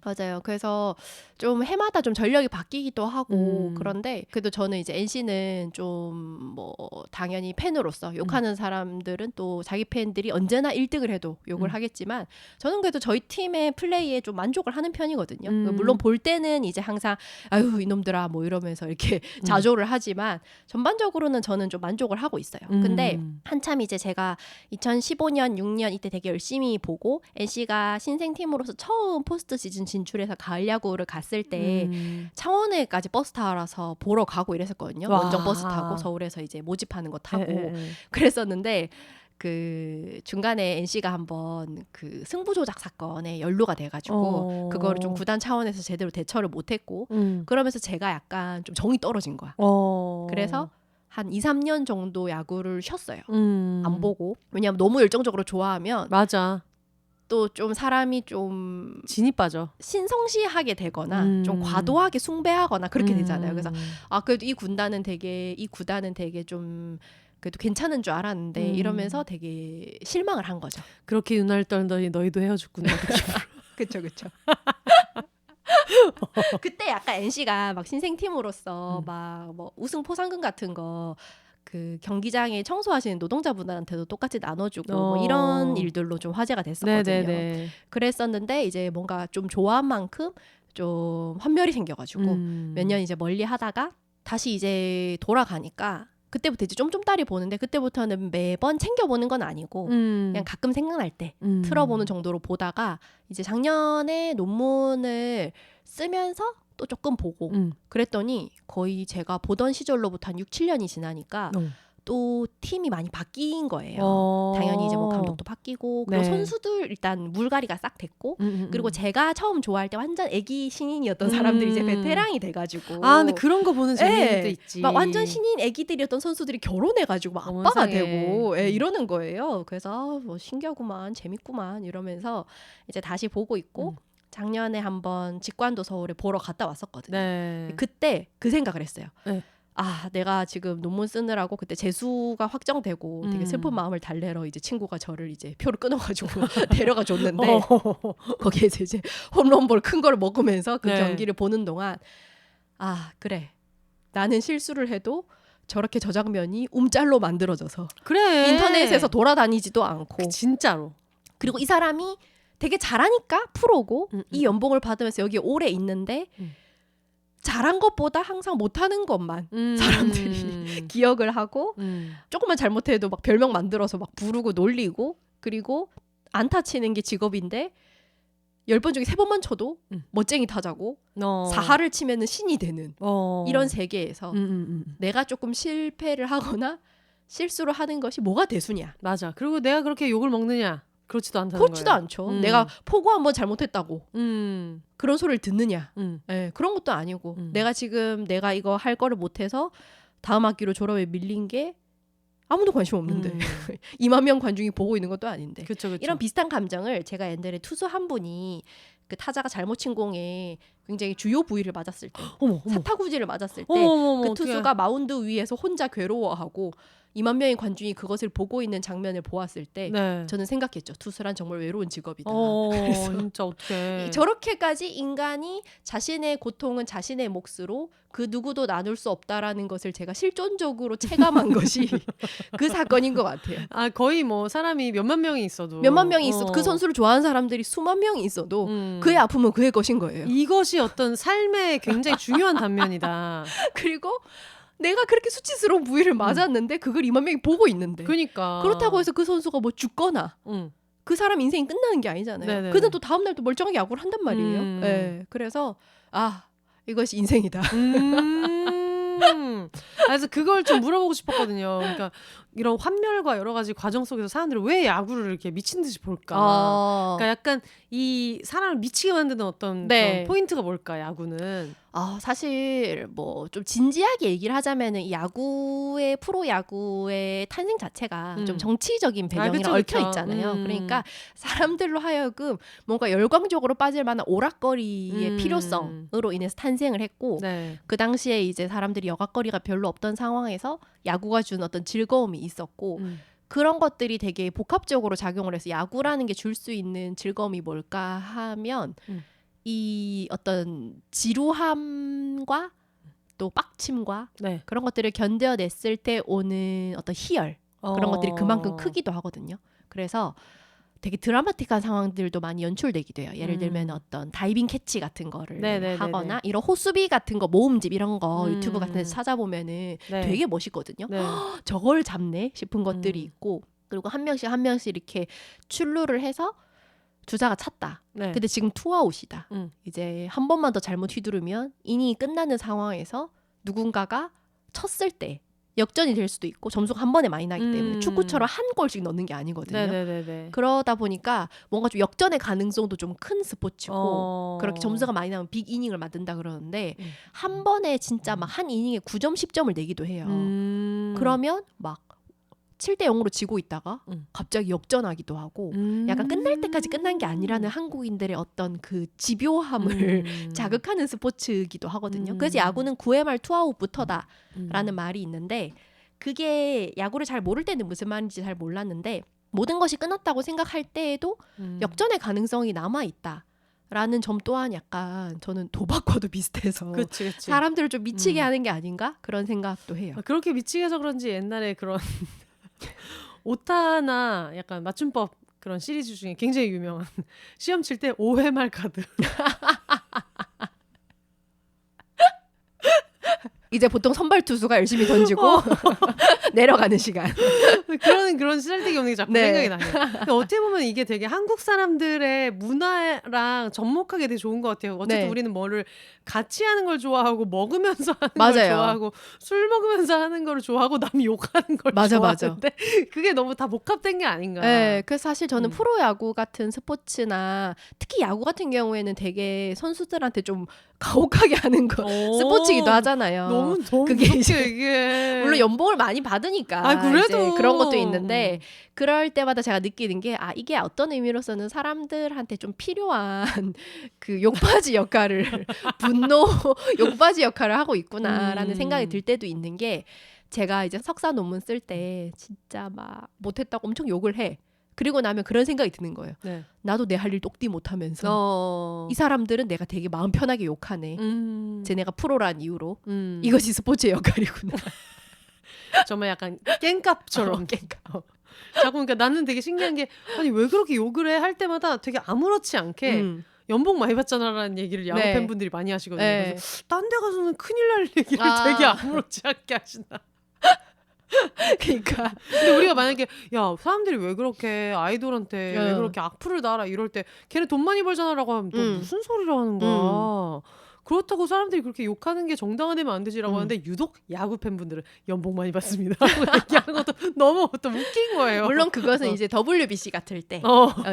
맞아요. 그래서 좀 해마다 좀 전력이 바뀌기도 하고 그런데 그래도 저는 이제 NC는 좀 뭐 당연히 팬으로서 욕하는 사람들은 또 자기 팬들이 언제나 1등을 해도 욕을 하겠지만 저는 그래도 저희 팀의 플레이에 좀 만족을 하는 편이거든요. 물론 볼 때는 이제 항상 아유 이놈들아 뭐 이러면서 이렇게 자조를 하지만 전반적으로는 저는 좀 만족을 하고 있어요. 근데 한참 이제 제가 2015년 6년 이때 되게 열심히 보고 NC가 신생팀으로서 처음 포스트 시즌 진출해서 가을 야구를 갔을 때 창원에까지 버스 타러서 보러 가고 이랬었거든요. 와. 원정 버스 타고 서울에서 이제 모집하는 거 타고 에. 그랬었는데 그 중간에 NC가 한번 그 승부 조작 사건에 연루가 돼가지고 그거를 좀 구단 차원에서 제대로 대처를 못했고 그러면서 제가 약간 좀 정이 떨어진 거야. 그래서 한 2, 3년 정도 야구를 쉬었어요. 안 보고. 왜냐하면 너무 열정적으로 좋아하면 맞아. 또 좀 사람이 좀 진이 빠져. 신성시하게 되거나 좀 과도하게 숭배하거나 그렇게 되잖아요. 그래서 아 그래도 이 구단은 되게 좀 그래도 괜찮은 줄 알았는데 이러면서 되게 실망을 한 거죠. 그렇게 눈알 떨더니 너희도 헤어졌구나. 그쵸. 그때 약간 NC가 막 신생팀으로서 막 뭐 우승 포상금 같은 거 그 경기장에 청소하시는 노동자분들한테도 똑같이 나눠주고 뭐 이런 일들로 좀 화제가 됐었거든요. 네네네. 그랬었는데 이제 뭔가 좀 좋아한 만큼 좀 환멸이 생겨가지고 몇 년 이제 멀리 하다가 다시 이제 돌아가니까 그때부터 이제 쫌쫌따리 보는데 그때부터는 매번 챙겨보는 건 아니고 그냥 가끔 생각날 때 틀어보는 정도로 보다가 이제 작년에 논문을 쓰면서 또 조금 보고 그랬더니 거의 제가 보던 시절로부터 한 6, 7년이 지나니까 또 팀이 많이 바뀐 거예요. 당연히 이제 뭐 감독도 바뀌고 그리고 네. 선수들 일단 물갈이가 싹 됐고 그리고 제가 처음 좋아할 때 완전 애기 신인이었던 사람들이 이제 베테랑이 돼가지고 아 근데 그런 거 보는 재미도 예, 있지. 막 완전 신인 애기들이었던 선수들이 결혼해가지고 막 어머, 아빠가 세상에. 되고 이러는 거예요. 그래서 아, 뭐 신기하구만 재밌구만 이러면서 이제 다시 보고 있고 작년에 한번 직관도 서울에 보러 갔다 왔었거든요. 네. 그때 그 생각을 했어요. 네. 아 내가 지금 논문 쓰느라고 그때 재수가 확정되고 되게 슬픈 마음을 달래러 이제 친구가 저를 이제 표를 끊어가지고 데려가 줬는데 거기에서 이제 홈런볼 큰 걸 먹으면서 그 네. 경기를 보는 동안 아 그래 나는 실수를 해도 저렇게 저 장면이 움짤로 만들어져서 그래. 인터넷에서 돌아다니지도 않고 진짜로. 그리고 이 사람이 되게 잘하니까 프로고 이 연봉을 받으면서 여기 오래 있는데 잘한 것보다 항상 못하는 것만 사람들이 기억을 하고 조금만 잘못해도 막 별명 만들어서 막 부르고 놀리고 그리고 안타 치는 게 직업인데 10번 중에 3번만 쳐도 멋쟁이 타자고 4할을 치면은 신이 되는 이런 세계에서 내가 조금 실패를 하거나 실수를 하는 것이 뭐가 대수냐. 맞아. 그리고 내가 그렇게 욕을 먹느냐. 그렇지도 않다는 그렇지도 거예요. 않죠. 내가 포구 한번 잘못했다고 그런 소리를 듣느냐. 네, 그런 것도 아니고 내가 지금 내가 이거 할 거를 못해서 다음 학기로 졸업에 밀린 게 아무도 관심 없는데 2만 명 관중이 보고 있는 것도 아닌데 그쵸. 이런 비슷한 감정을 제가 옛날에 투수 한 분이 그 타자가 잘못 친 공에 굉장히 주요 부위를 맞았을 때 사타구지를 맞았을 때 그 투수가 마운드 위에서 혼자 괴로워하고 2만 명의 관중이 그것을 보고 있는 장면을 보았을 때 네. 저는 생각했죠. 투수란 정말 외로운 직업이다. 그래서 진짜 어떡해. 저렇게까지 인간이 자신의 고통은 자신의 몫으로 그 누구도 나눌 수 없다라는 것을 제가 실존적으로 체감한 것이 그 사건인 것 같아요. 아 거의 뭐 사람이 몇만 명이 있어도 몇만 명이 있어도 그 선수를 좋아하는 사람들이 수만 명이 있어도 그의 아픔은 그의 것인 거예요. 이것이 어떤 삶의 굉장히 중요한 단면이다. 그리고 내가 그렇게 수치스러운 부위를 맞았는데 그걸 2만 명이 보고 있는데 그러니까 그렇다고 해서 그 선수가 뭐 죽거나 그 사람 인생이 끝나는 게 아니잖아요. 네네. 그는 또 다음 날 또 멀쩡하게 야구를 한단 말이에요. 네. 그래서 아 이것이 인생이다. 그래서 그걸 좀 물어보고 싶었거든요. 그러니까 이런 환멸과 여러 가지 과정 속에서 사람들이 왜 야구를 이렇게 미친 듯이 볼까? 그러니까 약간 이 사람을 미치게 만드는 어떤 그런 포인트가 뭘까? 야구는 사실 뭐 좀 진지하게 얘기를 하자면은 이 야구의 프로 야구의 탄생 자체가 좀 정치적인 배경이랑 얽혀 있잖아요. 그러니까 사람들로 하여금 뭔가 열광적으로 빠질 만한 오락거리의 필요성으로 인해서 탄생을 했고 그 당시에 이제 사람들이 여가거리가 별로 없던 상황에서 야구가 준 어떤 즐거움이 있었고 그런 것들이 되게 복합적으로 작용을 해서 야구라는 게 줄 수 있는 즐거움이 뭘까 하면 이 어떤 지루함과 또 빡침과 그런 것들을 견뎌냈을 때 오는 어떤 희열 그런 것들이 그만큼 크기도 하거든요. 그래서 되게 드라마틱한 상황들도 많이 연출되기도 해요. 예를 들면 어떤 다이빙 캐치 같은 거를 네네네네. 하거나 이런 호수비 같은 거 모음집 이런 거 유튜브 같은 데서 찾아보면은 네. 되게 멋있거든요. 네. 저걸 잡네 싶은 것들이 있고 그리고 한 명씩 한 명씩 이렇게 출루를 해서 주자가 찼다. 네. 근데 지금 투아웃이다. 음. 이제 한 번만 더 잘못 휘두르면 이닝이 끝나는 상황에서 누군가가 쳤을 때 역전이 될 수도 있고 점수가 한 번에 많이 나기 때문에 축구처럼 한 골씩 넣는 게 아니거든요. 네네네네. 그러다 보니까 뭔가 좀 역전의 가능성도 좀 큰 스포츠고 그렇게 점수가 많이 나면 빅 이닝을 만든다 그러는데 한 번에 진짜 막 한 이닝에 9점 10점을 내기도 해요. 그러면 막 7대 0으로 지고 있다가 갑자기 역전하기도 하고 약간 끝날 때까지 끝난 게 아니라는 한국인들의 어떤 그 집요함을 자극하는 스포츠이기도 하거든요. 그래서 야구는 9회 말 투아웃부터다 라는 말이 있는데 그게 야구를 잘 모를 때는 무슨 말인지 잘 몰랐는데 모든 것이 끝났다고 생각할 때에도 역전의 가능성이 남아있다 라는 점 또한 약간 저는 도박과도 비슷해서 그치. 사람들을 좀 미치게 하는 게 아닌가 그런 생각도 해요. 그렇게 미치게 해서 그런지 옛날에 그런 오타나 약간 맞춤법 그런 시리즈 중에 굉장히 유명한 시험 칠 때 5회 말 카드 이제 보통 선발 투수가 열심히 던지고 내려가는 시간. 그런 쓸데기 없는 게 자꾸 네. 생각이 나요. 근데 어떻게 보면 이게 되게 한국 사람들의 문화랑 접목하게 되게 좋은 것 같아요. 어쨌든 네. 우리는 뭐를 같이 하는 걸 좋아하고 먹으면서 하는 맞아요. 걸 좋아하고 술 먹으면서 하는 걸 좋아하고 남이 욕하는 걸 맞아. 좋아하는데 그게 너무 다 복합된 게 아닌가. 네, 그래서 사실 저는 프로야구 같은 스포츠나 특히 야구 같은 경우에는 되게 선수들한테 좀 가혹하게 하는 거 스포츠이기도 하잖아요. 너무 그게 그렇게 이제 이게 물론 연봉을 많이 받으니까 그래도 이제 그런 것도 있는데 그럴 때마다 제가 느끼는 게 이게 어떤 의미로서는 사람들한테 좀 필요한 그 욕바지 역할을 분노 욕바지 역할을 하고 있구나라는 생각이 들 때도 있는 게 제가 이제 석사 논문 쓸 때 진짜 막 못했다고 엄청 욕을 해. 그리고 나면 그런 생각이 드는 거예요. 네. 나도 내 할 일 똑띠 못하면서 이 사람들은 내가 되게 마음 편하게 욕하네. 쟤네가 프로란 이유로 이것이 스포츠의 역할이구나. 정말 약간 깽값처럼 깽값. 자꾸 그러니까 나는 되게 신기한 게 아니 왜 그렇게 욕을 해 할 때마다 되게 아무렇지 않게 연봉 많이 받잖아라는 얘기를 야구 네. 팬분들이 많이 하시거든요. 네. 그래서 딴 데 가서는 큰일 날 얘기를 되게 아무렇지 않게 하신다. 그러니까 근데 우리가 만약에 야 사람들이 왜 그렇게 아이돌한테 왜 그렇게 악플을 달아 이럴 때 걔네 돈 많이 벌잖아라고 하면 너 무슨 소리를 하는 거야. 그렇다고 사람들이 그렇게 욕하는 게 정당화되면 안 되지라고 하는데 유독 야구 팬분들은 연봉 많이 받습니다 라고 얘기하는 것도 너무 또 웃긴 거예요. 물론 그것은 이제 WBC 같을 때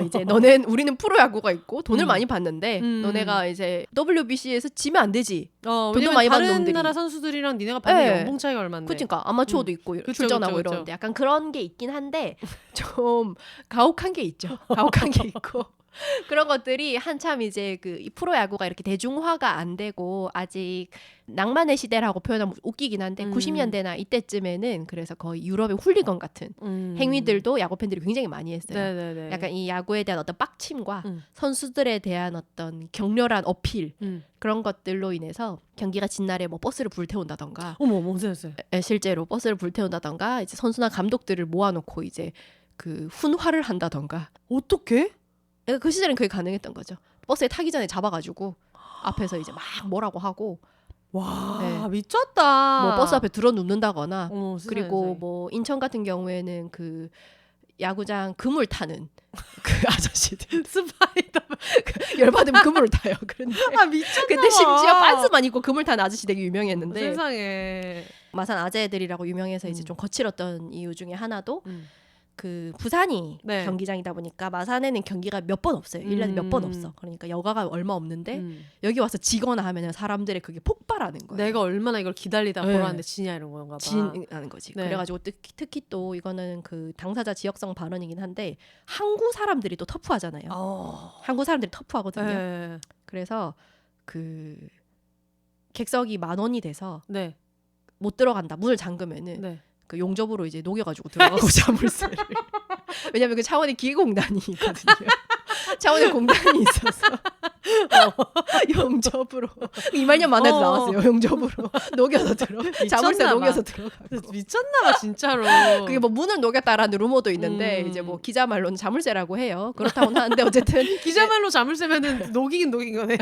이제 우리는 프로야구가 있고 돈을 많이 받는데 너네가 이제 WBC에서 지면 안 되지. 돈도 많이 받는 다른 놈들이. 나라 선수들이랑 니네가 받는 네. 연봉 차이가 얼마인데. 그러니까 아마추어도 있고 그쵸, 출전하고 그쵸. 이러는데 약간 그런 게 있긴 한데 좀 가혹한 게 있죠. 가혹한 게 있고 그런 것들이 한참 이제 이 프로야구가 이렇게 대중화가 안 되고 아직 낭만의 시대라고 표현하면 웃기긴 한데 90년대나 이때쯤에는 그래서 거의 유럽의 훌리건 같은 행위들도 야구 팬들이 굉장히 많이 했어요. 네네네. 약간 이 야구에 대한 어떤 빡침과 선수들에 대한 어떤 격렬한 어필 그런 것들로 인해서 경기가 진날에 뭐 버스를 불태운다던가 어머 무슨 실제로 버스를 불태운다던가 이제 선수나 감독들을 모아놓고 이제 그 훈화를 한다던가 어떻게? 그 시절엔 그게 가능했던 거죠. 버스에 타기 전에 잡아가지고 앞에서 이제 막 뭐라고 하고 와 네. 미쳤다. 뭐 버스 앞에 들어 눕는다거나 어머, 세상에, 그리고 세상에. 뭐 인천 같은 경우에는 그 야구장 그물 타는 그 아저씨들 스파이더맨. 열받으면 그물을 타요. 그런데 미쳤나 근데 봐. 심지어 빤스만 입고 그물 타는 아저씨 되게 유명했는데 세상에. 마산 아재들이라고 유명해서 이제 좀 거칠었던 이유 중에 하나도 그 부산이 네. 경기장이다 보니까 마산에는 경기가 몇 번 없어요. 1년에 몇 번 없어. 그러니까 여가가 얼마 없는데 여기 와서 지거나 하면은 사람들의 그게 폭발하는 거예요. 내가 얼마나 이걸 기다리다 네. 보러 왔는데 지냐 이런 건가 봐. 진하는 거지. 네. 그래가지고 특히 또 이거는 그 당사자 지역성 발언이긴 한데 항구 사람들이 또 터프하잖아요. 항구 사람들이 터프하거든요. 네. 그래서 그 객석이 10,000원이 돼서 네. 못 들어간다. 문을 잠그면은 네. 그 용접으로 이제 녹여가지고 들어가고 자물쇠를. 왜냐면 그 차원에 기계공단이 있거든요. 차원에 공단이 있어서 영접으로 이말년 만에도 어. 나왔어요. 영접으로 녹여서 들어 자물쇠 미쳤나 봐. 녹여서 들어가. 미쳤나봐 진짜로. 그게 뭐 문을 녹였다라는 루머도 있는데 이제 뭐 기자 말로는 자물쇠라고 해요. 그렇다고는 하는데 어쨌든 기자말로 자물쇠면은 녹이긴 녹인 거네.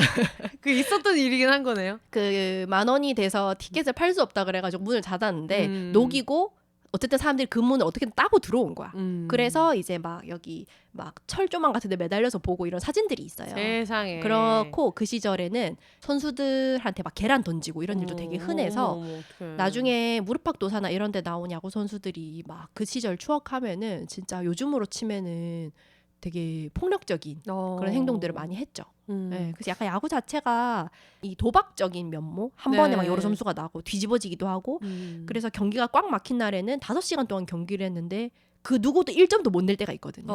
그 있었던 일이긴 한 거네요. 그 10,000원이 돼서 티켓을 팔 수 없다 그래가지고 문을 닫았는데 음. 녹이고 어쨌든 사람들이 그 문을 어떻게든 따고 들어온 거야. 음. 그래서 이제 막 여기 막 철조망 같은 데 매달려서 보고 이런 사진들이 있어요. 세상에. 그렇고 그 시절에는 선수들한테 막 계란 던지고 이런 일도 되게 흔해서 어머, 어떡해. 나중에 무릎팍도사나 이런 데 나온 야구 선수들이 막 그 시절 추억하면은 진짜 요즘으로 치면은 되게 폭력적인 그런 행동들을 많이 했죠. 네, 그래서 약간 야구 자체가 이 도박적인 면모 한 네. 번에 막 여러 점수가 나고 뒤집어지기도 하고 음. 그래서 경기가 꽉 막힌 날에는 5시간 동안 경기를 했는데 그 누구도 1점도 못 낼 때가 있거든요.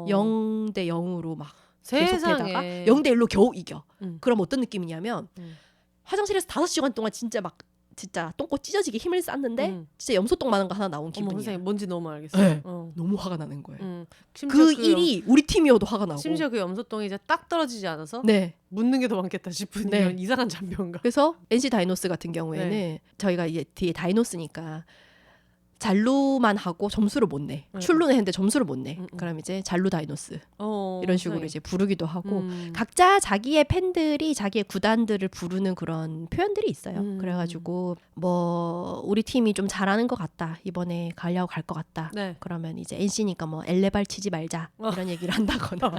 0대 0으로 막 계속되다가 세상에. 0대 1로 겨우 이겨. 음. 그럼 어떤 느낌이냐면 화장실에서 5시간 동안 진짜 똥꼬 찢어지게 힘을 쌌는데 진짜 염소똥 많은 거 하나 나온 어머 기분이야. 선생님 뭔지 너무 알겠어요. 네. 어. 너무 화가 나는 거예요. 심지어 그 일이 우리 팀이어도 화가 나고. 심지어 그 염소똥이 이제 딱 떨어지지 않아서 네. 묻는 게 더 많겠다 싶은 네. 이런 이상한 잔병가. 그래서 NC 다이노스 같은 경우에는 네. 저희가 이제 뒤에 다이노스니까 잔루만 하고 점수를 못 내. 네. 출루는 했는데 점수를 못 내. 음. 그럼 이제 잔루 다이노스 어, 이런 식으로 세상에. 이제 부르기도 하고 음. 각자 자기의 팬들이 자기의 구단들을 부르는 그런 표현들이 있어요. 음. 그래가지고 뭐 우리 팀이 좀 잘하는 것 같다. 이번에 가려고 갈 것 같다. 네. 그러면 이제 NC니까 뭐 엘레발 치지 말자 이런 얘기를 한다거나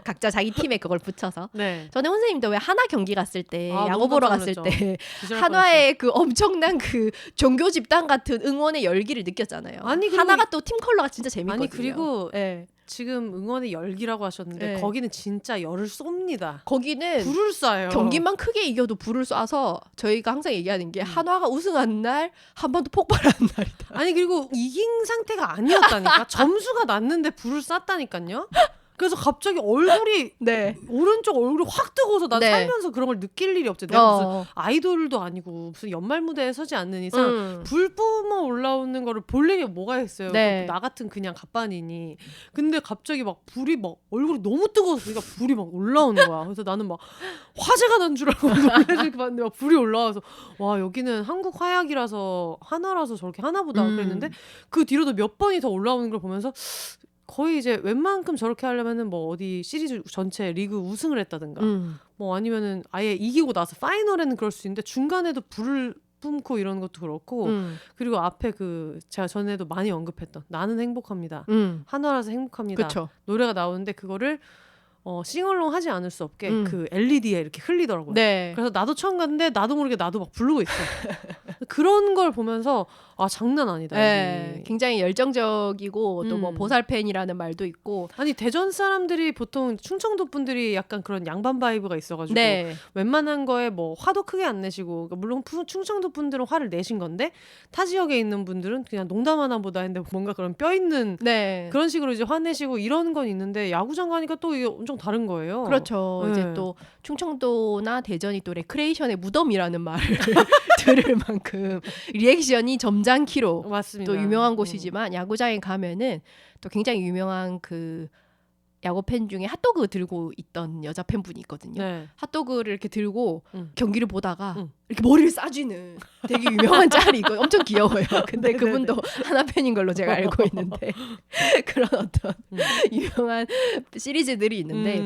각자 자기 팀에 그걸 붙여서 네. 전에 선생님도 왜 하나 경기 갔을 때 아, 야구 너무 보러 깜짝 갔을 때 기절할 한화의 그 엄청난 그 종교 집단 같은 응원의 열기를 느꼈잖아요. 아니, 그리고 하나가 또 팀 컬러가 진짜 뻔했어요. 재밌거든요. 아니 그리고 네. 지금 응원의 열기라고 하셨는데 네. 거기는 진짜 열을 쏩니다. 거기는 불을 쏴요. 경기만 크게 이겨도 불을 쏴서 저희가 항상 얘기하는 게 한화가 우승한 날 한 번도 폭발하는 날이다. 아니 그리고 이긴 상태가 아니었다니까. 점수가 났는데 불을 쐈다니까요. 그래서 갑자기 얼굴이 네. 오른쪽 얼굴이 확 뜨고서 난 네. 살면서 그런 걸 느낄 일이 없지. 내가 무슨 어. 아이돌도 아니고 무슨 연말 무대에 서지 않는 이상 불 뿜어 올라오는 거를 볼 일이 뭐가 있어요. 네. 나 같은 그냥 갑반이니. 근데 갑자기 막 불이 막 얼굴이 너무 뜨거워서 그러니까 불이 막 올라오는 거야. 그래서 나는 막 화재가 난 줄 알고 놀라서 이렇게 봤는데 막 불이 올라와서 와 여기는 한국 화약이라서 하나라서 저렇게 하나보다 그랬는데 그 뒤로도 몇 번이 더 올라오는 걸 보면서 거의 이제 웬만큼 저렇게 하려면은 뭐 어디 시리즈 전체 리그 우승을 했다든가 뭐 아니면은 아예 이기고 나서 파이널에는 그럴 수 있는데 중간에도 불을 뿜고 이런 것도 그렇고 그리고 앞에 그 제가 전에도 많이 언급했던 나는 행복합니다. 하나라서 행복합니다. 그쵸. 노래가 나오는데 그거를 싱얼롱 하지 않을 수 없게 그 LED에 이렇게 흘리더라고요. 네. 그래서 나도 처음 갔는데 나도 모르게 나도 막 부르고 있어. 그런 걸 보면서 아 장난 아니다. 네. 여기. 굉장히 열정적이고 또 뭐 보살팬이라는 말도 있고. 아니 대전 사람들이 보통 충청도 분들이 약간 그런 양반 바이브가 있어가지고 네. 웬만한 거에 뭐 화도 크게 안 내시고 그러니까 물론 충청도 분들은 화를 내신 건데 타 지역에 있는 분들은 그냥 농담 하나보다 했는데 뭔가 그런 뼈 있는 네. 그런 식으로 이제 화내시고 이런 건 있는데 야구장 가니까 또 이게 엄청 다른 거예요. 그렇죠. 네. 이제 또 충청도나 대전이 또 레크레이션의 무덤이라는 말을 들을 만큼 리액션이 점잖기로 맞습니다. 또 유명한 곳이지만 야구장에 가면은 또 굉장히 유명한 그 야구 팬 중에 핫도그 들고 있던 여자 팬분이 있거든요. 네. 핫도그를 이렇게 들고 경기를 보다가 응. 이렇게 머리를 싸쥐는 되게 유명한 짤이 있고 엄청 귀여워요. 근데 네네네. 그분도 하나 팬인 걸로 제가 알고 있는데 그런 어떤 유명한 시리즈들이 있는데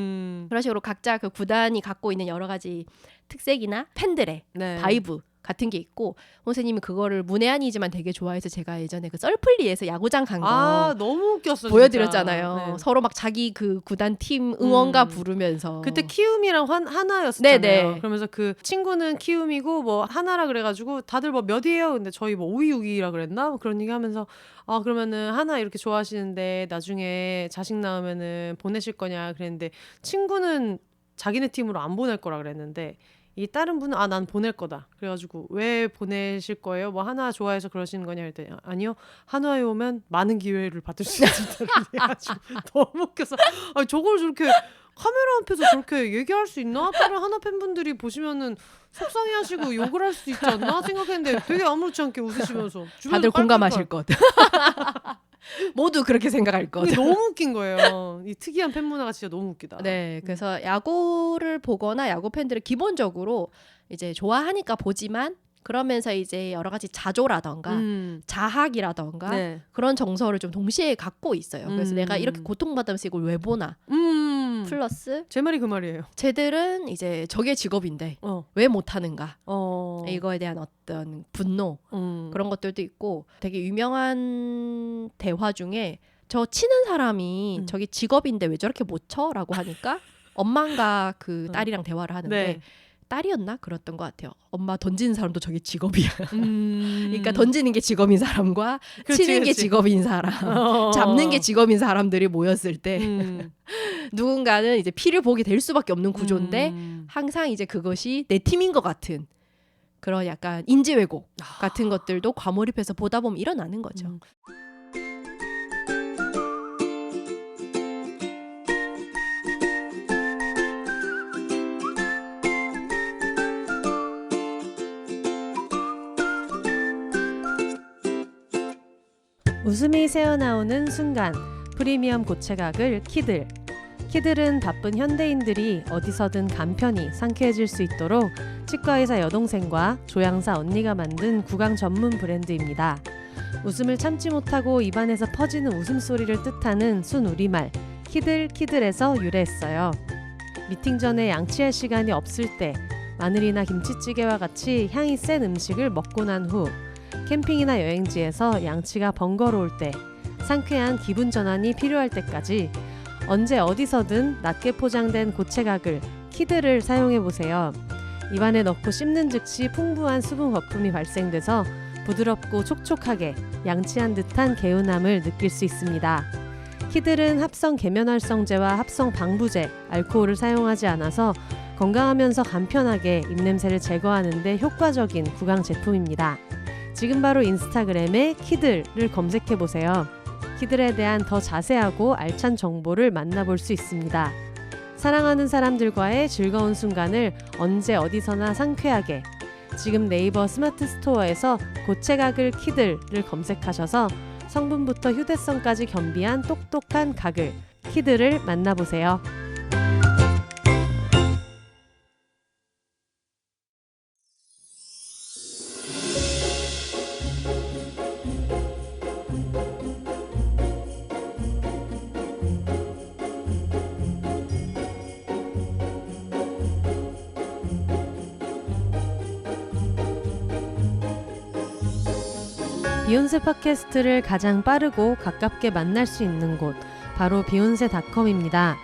그런 식으로 각자 그 구단이 갖고 있는 여러 가지 특색이나 팬들의 네. 바이브 같은 게 있고 선생님이 그거를 문외한이지만 되게 좋아해서 제가 예전에 그 썰풀리에서 야구장 간 거 아 너무 웃겼어. 보여드렸잖아요. 진짜. 네. 서로 막 자기 그 구단 팀 응원가 부르면서 그때 키움이랑 하나였었잖아요. 네네. 그러면서 그 친구는 키움이고 뭐 하나라 그래가지고 다들 뭐 몇이에요? 근데 저희 뭐 5위 6위라 그랬나? 뭐 그런 얘기 하면서 아 그러면은 하나 이렇게 좋아하시는데 나중에 자식 낳으면은 보내실 거냐 그랬는데 친구는 자기네 팀으로 안 보낼 거라 그랬는데 이 다른 분은 아 난 보낼 거다. 그래가지고 왜 보내실 거예요? 뭐 하나 좋아해서 그러시는 거냐 했더니 아니요 한화에 오면 많은 기회를 받을 수 있다고 해가지고 너무 웃겨서 아니 저걸 저렇게 카메라 앞에서 저렇게 얘기할 수 있나? 다른 하나 팬분들이 보시면은 속상해하시고 욕을 할 수 있지 않나 생각했는데 되게 아무렇지 않게 웃으시면서 다들 공감하실 것. 모두 그렇게 생각할 그게 거죠. 너무 웃긴 거예요. 이 특이한 팬 문화가 진짜 너무 웃기다. 네, 그래서 야구를 보거나 야구 팬들은 기본적으로 이제 좋아하니까 보지만 그러면서 이제 여러 가지 자조라던가 자학이라던가 네. 그런 정서를 좀 동시에 갖고 있어요. 그래서 내가 이렇게 고통받으면서 이걸 왜 보나. 플러스 제 말이 그 말이에요. 쟤들은 이제 저게 직업인데 왜 못하는가. 이거에 대한 어떤 분노 그런 것들도 있고 되게 유명한 대화 중에 저 치는 사람이 저게 직업인데 왜 저렇게 못 쳐? 라고 하니까 엄마가 그 딸이랑 대화를 하는데 네. 딸이었나? 그랬던 것 같아요. 엄마 던지는 사람도 저게 직업이야. 그러니까 던지는 게 직업인 사람과 치는 게 직업인 사람, 잡는 게 직업인 사람들이 모였을 때 누군가는 이제 피를 보게 될 수밖에 없는 구조인데 항상 이제 그것이 내 팀인 것 같은 그런 약간 인지 왜곡 같은 것들도 과몰입해서 보다 보면 일어나는 거죠. 웃음이 새어나오는 순간 프리미엄 고체각을 키들. 키들은 바쁜 현대인들이 어디서든 간편히 상쾌해질 수 있도록 치과의사 여동생과 조향사 언니가 만든 구강 전문 브랜드입니다. 웃음을 참지 못하고 입안에서 퍼지는 웃음소리를 뜻하는 순우리말 키들에서 유래했어요. 미팅 전에 양치할 시간이 없을 때 마늘이나 김치찌개와 같이 향이 센 음식을 먹고 난 후 캠핑이나 여행지에서 양치가 번거로울 때 상쾌한 기분 전환이 필요할 때까지 언제 어디서든 낮게 포장된 고체각을 키들을 사용해보세요. 입안에 넣고 씹는 즉시 풍부한 수분 거품이 발생돼서 부드럽고 촉촉하게 양치한 듯한 개운함을 느낄 수 있습니다. 키들은 합성 계면활성제와 합성 방부제, 알코올을 사용하지 않아서 건강하면서 간편하게 입냄새를 제거하는 데 효과적인 구강 제품입니다. 지금 바로 인스타그램에 키들을 검색해보세요. 키들에 대한 더 자세하고 알찬 정보를 만나볼 수 있습니다. 사랑하는 사람들과의 즐거운 순간을 언제 어디서나 상쾌하게 지금 네이버 스마트 스토어에서 고체각을 키들을 검색하셔서 성분부터 휴대성까지 겸비한 똑똑한 각을 키들을 만나보세요. 비욘세 팟캐스트를 가장 빠르고 가깝게 만날 수 있는 곳 바로 비욘세닷컴입니다.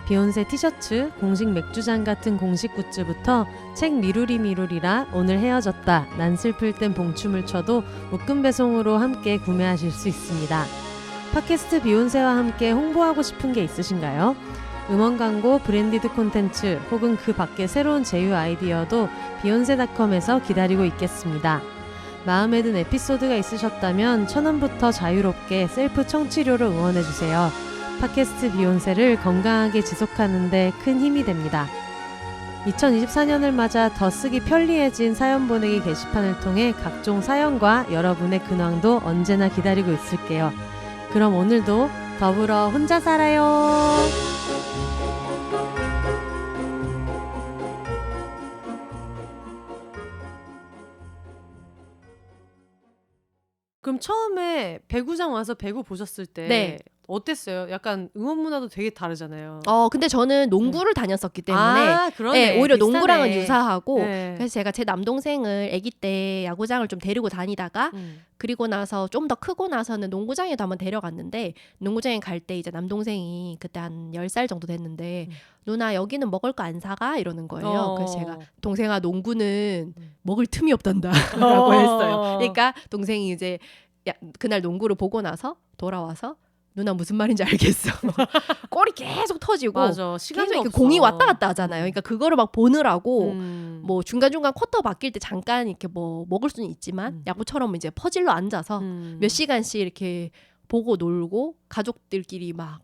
비욘세 티셔츠, 공식 맥주잔 같은 공식 굿즈부터 책 미루리라 오늘 헤어졌다 난 슬플 땐 봉춤을 춰도 묶음 배송으로 함께 구매하실 수 있습니다. 팟캐스트 비욘세와 함께 홍보하고 싶은 게 있으신가요? 음원 광고, 브랜디드 콘텐츠 혹은 그 밖의 새로운 제휴 아이디어도 비욘세닷컴에서 기다리고 있겠습니다. 마음에 든 에피소드가 있으셨다면 1,000원부터 자유롭게 셀프 청취료로 응원해주세요. 팟캐스트 비욘세를 건강하게 지속하는 데 큰 힘이 됩니다. 2024년을 맞아 더 쓰기 편리해진 사연 보내기 게시판을 통해 각종 사연과 여러분의 근황도 언제나 기다리고 있을게요. 그럼 오늘도 더불어 혼자 살아요. 그럼 처음에 배구장 와서 배구 보셨을 때 네. 어땠어요? 약간 응원 문화도 되게 다르잖아요. 근데 저는 농구를 다녔었기 때문에 그러네. 네, 오히려 비슷하네. 농구랑은 유사하고 네. 그래서 제가 제 남동생을 아기 때 야구장을 좀 데리고 다니다가 그리고 나서 좀 더 크고 나서는 농구장에도 한번 데려갔는데 농구장에 갈 때 이제 남동생이 그때 한 10살 정도 됐는데 누나 여기는 먹을 거 안 사가? 이러는 거예요. 그래서 제가 동생아 농구는 먹을 틈이 없단다 라고 했어요. 그러니까 동생이 이제 그날 농구를 보고 나서 돌아와서 누나 무슨 말인지 알겠어. 골이 계속 터지고 맞아. 시간이 계속 없어. 공이 왔다 갔다 하잖아요. 그러니까 그거를 막 보느라고 뭐 중간중간 쿼터 바뀔 때 잠깐 이렇게 뭐 먹을 수는 있지만 야구처럼 이제 퍼질러 앉아서 몇 시간씩 이렇게 보고 놀고 가족들끼리 막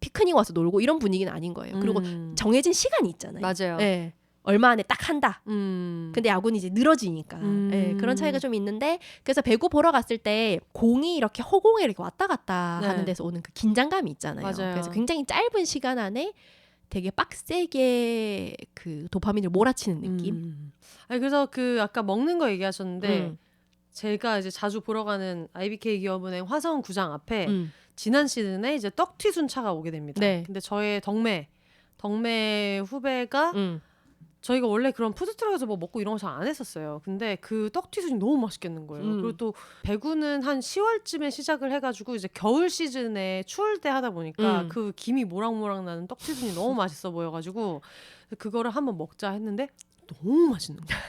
피크닉 와서 놀고 이런 분위기는 아닌 거예요. 그리고 정해진 시간이 있잖아요. 맞아요. 네. 얼마 안에 딱 한다. 음. 근데 야구는 이제 늘어지니까 예, 그런 차이가 좀 있는데 그래서 배구 보러 갔을 때 공이 이렇게 허공에 이렇게 왔다 갔다 네. 하는 데서 오는 그 긴장감이 있잖아요. 맞아요. 그래서 굉장히 짧은 시간 안에 되게 빡세게 그 도파민을 몰아치는 느낌. 아니, 그래서 그 아까 먹는 거 얘기하셨는데 음. 제가 이제 자주 보러 가는 IBK 기업은행 화성 구장 앞에 음. 지난 시즌에 이제 떡튀순 차가 오게 됩니다. 네. 근데 저의 덕매 후배가 음. 저희가 원래 그런 푸드트럭에서 뭐 먹고 이런 거 잘 안 했었어요. 근데 그 떡튀순이 너무 맛있겠는 거예요. 그리고 또 배구는 한 10월쯤에 시작을 해가지고 이제 겨울 시즌에 추울 때 하다 보니까 그 김이 모락모락 나는 떡튀순이 너무 맛있어 보여가지고 그거를 한번 먹자 했는데 너무 맛있는 거예요.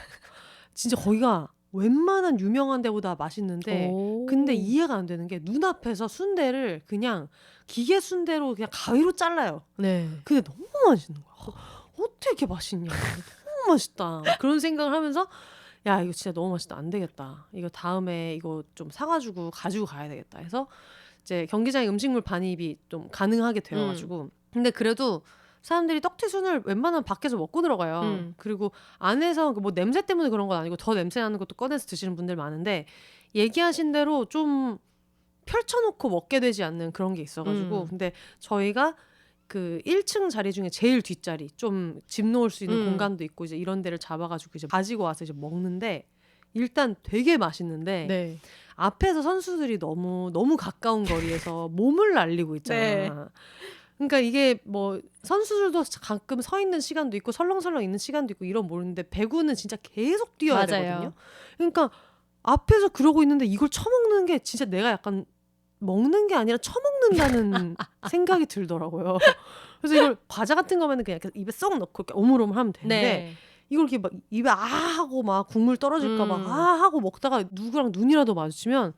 진짜 거기가 웬만한 유명한 데보다 맛있는데 오. 근데 이해가 안 되는 게 눈앞에서 순대를 그냥 기계 순대로 그냥 가위로 잘라요. 네. 근데 너무 맛있는 거야. 어떻게 이렇게 맛있냐. 너무 맛있다. 그런 생각을 하면서 야 이거 진짜 너무 맛있다. 안 되겠다. 이거 다음에 이거 좀 사가지고 가지고 가야 되겠다 해서 이제 경기장에 음식물 반입이 좀 가능하게 되어가지고 근데 그래도 사람들이 떡튀순을 웬만하면 밖에서 먹고 들어가요. 그리고 안에서 뭐 냄새 때문에 그런 건 아니고 더 냄새 나는 것도 꺼내서 드시는 분들 많은데 얘기하신 대로 좀 펼쳐놓고 먹게 되지 않는 그런 게 있어가지고 근데 저희가 그 1층 자리 중에 제일 뒷자리 좀 집 놓을 수 있는 공간도 있고 이제 이런 데를 잡아가지고 이제 가지고 와서 이제 먹는데 일단 되게 맛있는데 네. 앞에서 선수들이 너무 가까운 거리에서 몸을 날리고 있잖아. 네. 그러니까 이게 뭐 선수들도 가끔 서 있는 시간도 있고 설렁설렁 있는 시간도 있고 이런 모르는데 배구는 진짜 계속 뛰어야 맞아요. 되거든요. 그러니까 앞에서 그러고 있는데 이걸 처먹는 게 진짜 내가 약간 먹는 게 아니라 처먹는다는 생각이 들더라고요. 그래서 이걸 과자 같은 거면은 그냥 이렇게 입에 쏙 넣고 이렇게 오물오물 하면 되는데 네. 이걸 이렇게 막 입에 아 하고 막 국물 떨어질까 봐 아 하고 먹다가 누구랑 눈이라도 마주치면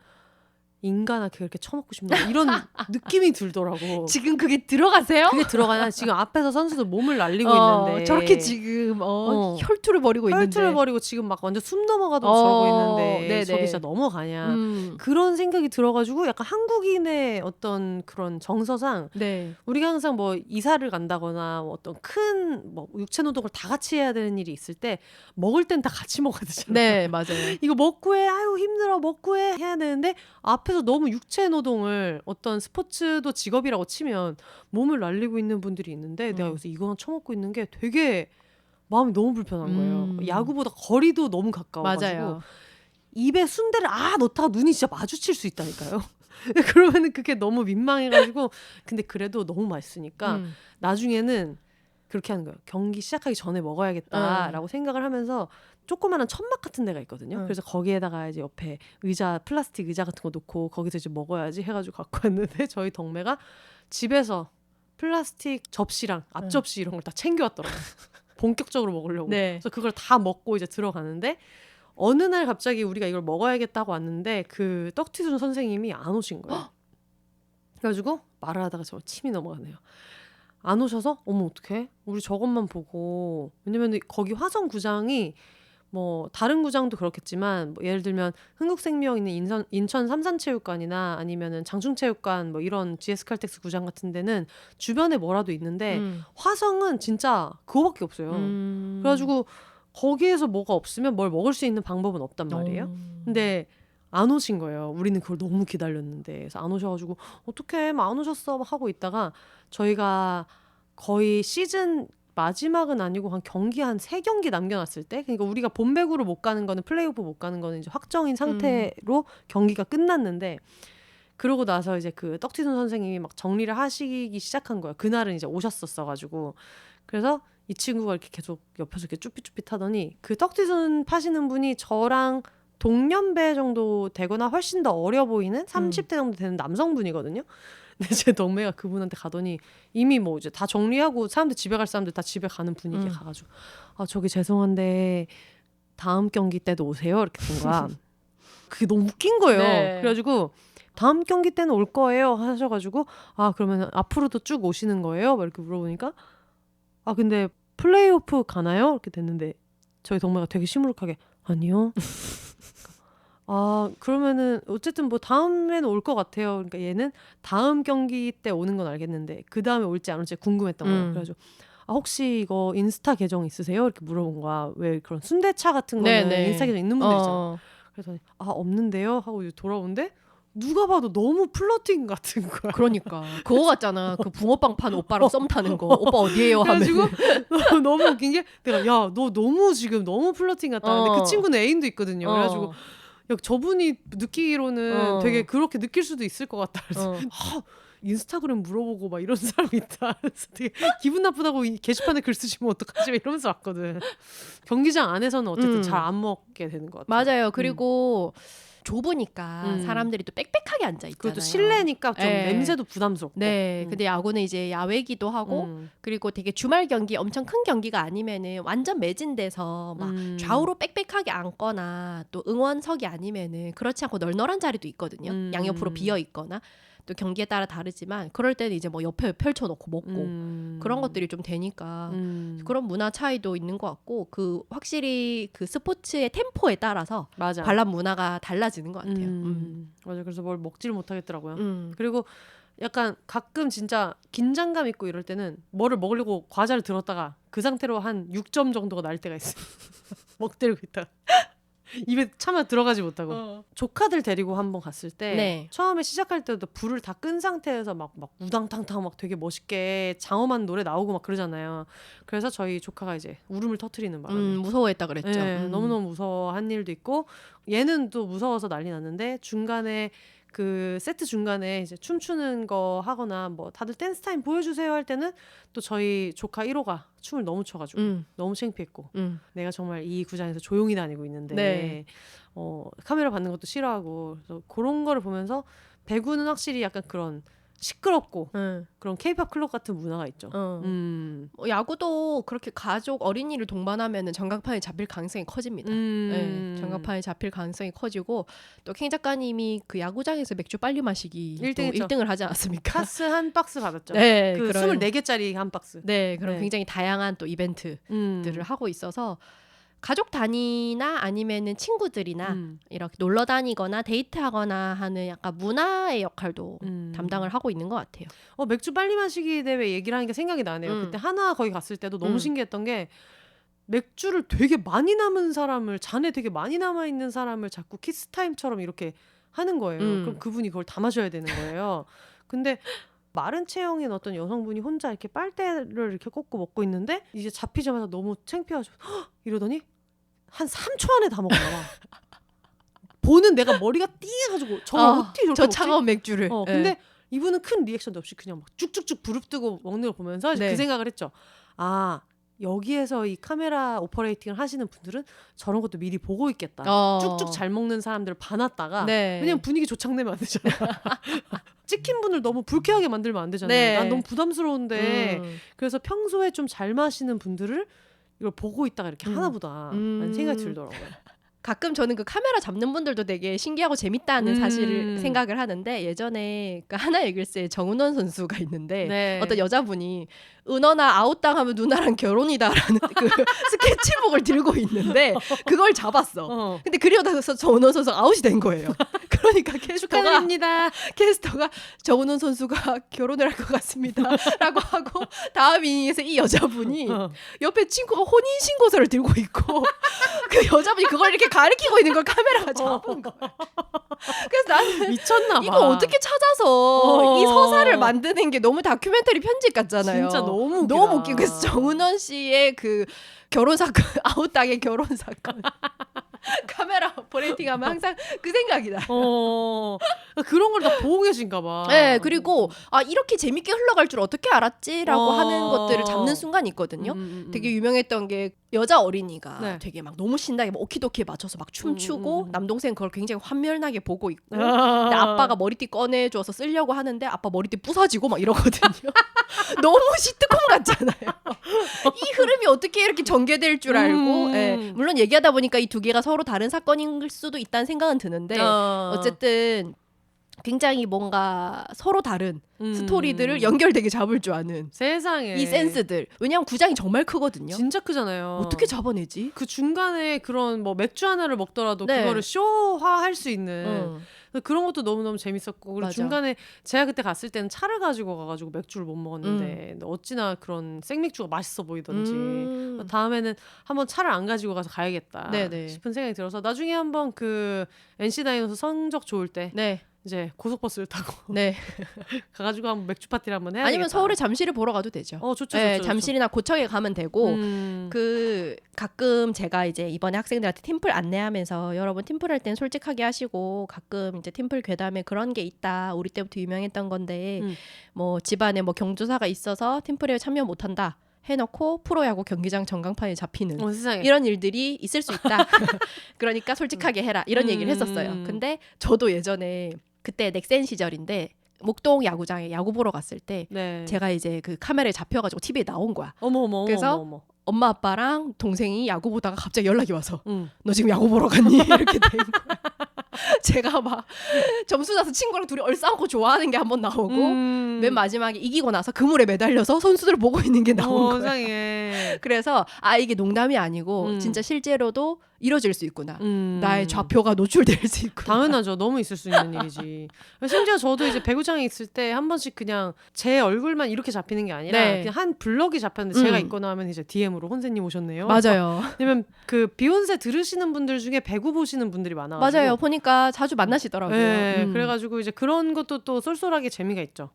인간아 그렇게 처먹고 싶나 이런 느낌이 들더라고. 지금 그게 들어가세요? 그게 들어가냐? 지금 앞에서 선수들 몸을 날리고 있는데 저렇게 지금 혈투를 벌이고 있는데 혈투를 벌이고 지금 막 완전 숨 넘어가도록 저러고 있는데 네네. 저게 진짜 넘어가냐 그런 생각이 들어가지고 약간 한국인의 어떤 그런 정서상 네. 우리가 항상 뭐 이사를 간다거나 뭐 어떤 큰 뭐 육체 노동을 다 같이 해야 되는 일이 있을 때 먹을 땐 다 같이 먹어야 되잖아요. 네, 맞아요. 이거 먹고 해 아유 힘들어 먹고 해 해야 되는데 앞에서 너무 육체 노동을 어떤 스포츠도 직업이라고 치면 몸을 날리고 있는 분들이 있는데 내가 여기서 이거랑 처먹고 있는 게 되게 마음이 너무 불편한 거예요. 야구보다 거리도 너무 가까워가지고 맞아요. 입에 순대를 넣다가 눈이 진짜 마주칠 수 있다니까요. 그러면은 그게 너무 민망해가지고 근데 그래도 너무 맛있으니까 나중에는 그렇게 하는 거예요. 경기 시작하기 전에 먹어야겠다라고 생각을 하면서 조그마한 천막 같은 데가 있거든요. 그래서 거기에다가 이제 옆에 의자 플라스틱 의자 같은 거 놓고 거기서 이제 먹어야지 해가지고 갖고 왔는데 저희 덕매가 집에서 플라스틱 접시랑 앞접시 이런 걸 다 챙겨왔더라고요. 본격적으로 먹으려고. 네. 그래서 그걸 다 먹고 이제 들어가는데 어느 날 갑자기 우리가 이걸 먹어야겠다고 왔는데 그 떡튀순 선생님이 안 오신 거예요. 그래가지고 말을 하다가 저 침이 넘어가네요. 안 오셔서 어머 어떡해? 우리 저것만 보고 왜냐면 거기 화성 구장이 뭐 다른 구장도 그렇겠지만 뭐 예를 들면 흥국생명 있는 인천 삼산체육관이나 아니면은 장충체육관 뭐 이런 GS칼텍스 구장 같은 데는 주변에 뭐라도 있는데 화성은 진짜 그거밖에 없어요. 그래가지고 거기에서 뭐가 없으면 뭘 먹을 수 있는 방법은 없단 말이에요. 근데 안 오신 거예요. 우리는 그걸 너무 기다렸는데 그래서 안 오셔가지고 어떡해 막 안 오셨어 막 하고 있다가 저희가 거의 시즌 마지막은 아니고 한 경기 한 3경기 남겨놨을 때 그러니까 우리가 본배구로 못 가는 거는 플레이오프 못 가는 거는 이제 확정인 상태로 경기가 끝났는데 그러고 나서 이제 그 떡튀순 선생님이 막 정리를 하시기 시작한 거예요. 그날은 이제 오셨었어가지고 그래서 이 친구가 이렇게 계속 옆에서 이렇게 쭈삣쭈삣 하더니 그 떡튀순 파시는 분이 저랑 동년배 정도 되거나 훨씬 더 어려 보이는 30대 정도 되는 남성분이거든요. 근데 제 덕매가 그분한테 가더니 이미 뭐 이제 다 정리하고 사람들 집에 갈 사람들 다 집에 가는 분위기에 가가지고 저기 죄송한데 다음 경기 때도 오세요 이렇게 된 거야. 그게 너무 웃긴 거예요. 네. 그래가지고 다음 경기 때는 올 거예요 하셔가지고 그러면 앞으로도 쭉 오시는 거예요? 막 이렇게 물어보니까 근데 플레이오프 가나요? 이렇게 됐는데 저희 덕매가 되게 시무룩하게 아니요. 그러면은 어쨌든 뭐 다음에는 올 것 같아요. 그러니까 얘는 다음 경기 때 오는 건 알겠는데 그 다음에 올지 안 올지 궁금했던 거예요. 그래가지고 혹시 이거 인스타 계정 있으세요? 이렇게 물어본 거야. 왜 그런 순대차 같은 거는 네네. 인스타 계정 있는 분들 있잖아. 그래서 없는데요? 하고 이제 돌아오는데 누가 봐도 너무 플러팅 같은 거야. 그러니까 그거 같잖아. 그 붕어빵 판 오빠랑 썸 타는 거. 오빠 어디에요? 하면 그래가지고 너무 웃긴 게 내가 야 너 너무 지금 너무 플러팅 같다. 근데 그 친구는 애인도 있거든요. 그래가지고 야, 저분이 느끼기로는 되게 그렇게 느낄 수도 있을 것 같다. 그래서 인스타그램 물어보고 막 이런 사람이 있다. 그래서 되게 기분 나쁘다고 이 게시판에 글 쓰시면 어떡하지? 이러면서 왔거든. 경기장 안에서는 어쨌든 잘 안 먹게 되는 것 같아요. 맞아요. 그리고 좁으니까 사람들이 또 빽빽하게 앉아 있잖아요. 그것도 실내니까 좀 냄새도 부담스럽고. 네. 근데 야구는 이제 야외기도 하고 그리고 되게 주말 경기 엄청 큰 경기가 아니면은 완전 매진돼서 막 좌우로 빽빽하게 앉거나 또 응원석이 아니면은 그렇지 않고 널널한 자리도 있거든요. 양옆으로 비어 있거나 또 경기에 따라 다르지만 그럴 때는 이제 뭐 옆에 펼쳐놓고 먹고 그런 것들이 좀 되니까 그런 문화 차이도 있는 것 같고 그 확실히 그 스포츠의 템포에 따라서 맞아. 관람 문화가 달라지는 것 같아요. 맞아. 그래서 뭘 먹지를 못하겠더라고요. 그리고 약간 가끔 진짜 긴장감 있고 이럴 때는 뭐를 먹으려고 과자를 들었다가 그 상태로 한 6점 정도가 날 때가 있어요. 먹대고 있다가 입에 차마 들어가지 못하고. 조카들 데리고 한번 갔을 때 처음에 시작할 때도 불을 다 끈 상태에서 막 우당탕탕 막 되게 멋있게 장엄한 노래 나오고 막 그러잖아요. 그래서 저희 조카가 이제 울음을 터뜨리는 바람에 무서워했다 그랬죠. 네, 너무너무 무서워한 일도 있고 얘는 또 무서워서 난리 났는데 중간에 그 세트 중간에 이제 춤추는 거 하거나 뭐 다들 댄스 타임 보여주세요 할 때는 또 저희 조카 1호가 춤을 너무 춰가지고 너무 창피했고 내가 정말 이 구장에서 조용히 다니고 있는데 카메라 받는 것도 싫어하고 그래서 그런 거를 보면서 배구는 확실히 약간 그런 시끄럽고 그런 케이팝 클럽 같은 문화가 있죠. 야구도 그렇게 가족 어린이를 동반하면 전광판에 잡힐 가능성이 커집니다. 네, 전광판에 잡힐 가능성이 커지고 또 캥 작가님이 그 야구장에서 맥주 빨리 마시기 1등을 하지 않았습니까? 카스 한 박스 받았죠. 네, 그 24개짜리 한 박스. 네, 그런 굉장히 다양한 또 이벤트들을 하고 있어서 가족 단위나 아니면은 친구들이나 이렇게 놀러 다니거나 데이트하거나 하는 약간 문화의 역할도 담당을 하고 있는 것 같아요. 맥주 빨리 마시기 대회 얘기를 하니까 생각이 나네요. 그때 하나 거기 갔을 때도 너무 신기했던 게 맥주를 되게 많이 남은 사람을 잔에 되게 많이 남아있는 사람을 자꾸 키스타임처럼 이렇게 하는 거예요. 그럼 그분이 그걸 다 마셔야 되는 거예요. 근데 마른 체형인 어떤 여성분이 혼자 이렇게 빨대를 이렇게 꽂고 먹고 있는데 이제 잡히자마자 너무 창피해가지고 이러더니 한 3초 안에 다 먹나 봐. 보는 내가 머리가 띵해가지고 어떻게 저렇게 저 차가운 맥주를. 근데 이분은 큰 리액션도 없이 그냥 막 쭉쭉쭉 부릅뜨고 먹는 걸 보면서 그 생각을 했죠. 여기에서 이 카메라 오퍼레이팅을 하시는 분들은 저런 것도 미리 보고 있겠다. 쭉쭉 잘 먹는 사람들을 봐놨다가 왜냐면 분위기 조창내면 안 되잖아. 찍힌 분을 너무 불쾌하게 만들면 안 되잖아요. 난 너무 부담스러운데 그래서 평소에 좀 잘 마시는 분들을 이걸 보고 있다가 이렇게 하나보다 라는 생각이 들더라고요. 가끔 저는 그 카메라 잡는 분들도 되게 신기하고 재밌다는 사실을 생각을 하는데 예전에 그 하나 이글스의 정은원 선수가 있는데 어떤 여자분이 은원아 아웃당하면 누나랑 결혼이다라는 그 스케치북을 들고 있는데 그걸 잡았어. 근데 그러다 나서 정은원 선수가 아웃이 된 거예요. 그러니까 캐스터가 정은원 선수가 결혼을 할 것 같습니다 라고 하고 다음 이닝에서 이 여자분이 옆에 친구가 혼인신고서를 들고 있고 그 여자분이 그걸 이렇게 가리키고 있는 걸 카메라가 잡은 거야. 그래서 나는 미쳤나 봐. 이거 어떻게 찾아서 이 서사를 만드는 게 너무 다큐멘터리 편집 같잖아요. 진짜 너무 웃기고 그래서 정은원 씨의 그 결혼 사건 아웃당의 결혼 사건 카메라 오퍼레이팅하면 항상 그 생각이 나요. 그런 걸 다 보고 계신가 봐. 네, 그리고 이렇게 재밌게 흘러갈 줄 어떻게 알았지라고 하는 것들을 잡는 순간이 있거든요. 되게 유명했던 게 여자 어린이가 되게 막 너무 신나게 막 오키도키에 맞춰서 막 춤추고 남동생 그걸 굉장히 환멸나게 보고 있고 근데 아빠가 머리띠 꺼내줘서 쓰려고 하는데 아빠 머리띠 부서지고 막 이러거든요. 너무 시트콤 같잖아요. 이 흐름이 어떻게 이렇게 전개될 줄 알고 물론 얘기하다 보니까 이 두 개가 서로 다른 사건일 수도 있다는 생각은 드는데 어쨌든 굉장히 뭔가 서로 다른 스토리들을 연결되게 잡을 줄 아는 세상에 이 센스들. 왜냐하면 구장이 정말 크거든요. 진짜 크잖아요. 어떻게 잡아내지? 그 중간에 그런 뭐 맥주 하나를 먹더라도 그거를 쇼화할 수 있는 그런 것도 너무너무 재밌었고 그리고 맞아. 중간에 제가 그때 갔을 때는 차를 가지고 가가지고 맥주를 못 먹었는데 어찌나 그런 생맥주가 맛있어 보이던지 다음에는 한번 차를 안 가지고 가서 가야겠다 네네. 싶은 생각이 들어서 나중에 한번 그 NC 다이노스 성적 좋을 때 네. 이제 고속버스를 타고 네. 가가지고 한번 맥주 파티를 한번 해야겠다. 아니면 서울에 잠실을 보러 가도 되죠. 좋죠. 네, 좋죠. 잠실이나 고척에 가면 되고 그 가끔 제가 이제 이번에 학생들한테 팀플 안내하면서 여러분 팀플 할 땐 솔직하게 하시고 가끔 이제 팀플 괴담에 그런 게 있다. 우리 때부터 유명했던 건데 뭐 집안에 뭐 경조사가 있어서 팀플에 참여 못한다. 해놓고 프로야구 경기장 전광판에 잡히는 세상에. 이런 일들이 있을 수 있다. 그러니까 솔직하게 해라. 이런 얘기를 했었어요. 근데 저도 예전에 그때 넥센 시절인데 목동 야구장에 야구 보러 갔을 때 네. 제가 이제 그 카메라에 잡혀가지고 TV에 나온 거야. 어머. 그래서 어머. 엄마 아빠랑 동생이 야구 보다가 갑자기 연락이 와서 너 지금 야구 보러 갔니? 이렇게 된 거야. 제가 막 점수 나서 친구랑 둘이 얼싸안고 좋아하는 게 한번 나오고 맨 마지막에 이기고 나서 그물에 매달려서 선수들을 보고 있는 게 나온 거야. 세상에. 그래서 이게 농담이 아니고 진짜 실제로도 이뤄질 수 있구나. 나의 좌표가 노출될 수 있구나. 당연하죠. 너무 있을 수 있는 일이지. 심지어 저도 이제 배구장에 있을 때 한 번씩 그냥 제 얼굴만 이렇게 잡히는 게 아니라 네. 그냥 한 블럭이 잡혔는데 제가 있거나 하면 이제 DM으로 혼세님 오셨네요. 맞아요. 왜냐면 그 비욘세 들으시는 분들 중에 배구 보시는 분들이 많아가지고. 맞아요. 보니까 자주 만나시더라고요. 네, 그래가지고 이제 그런 것도 또 쏠쏠하게 재미가 있죠.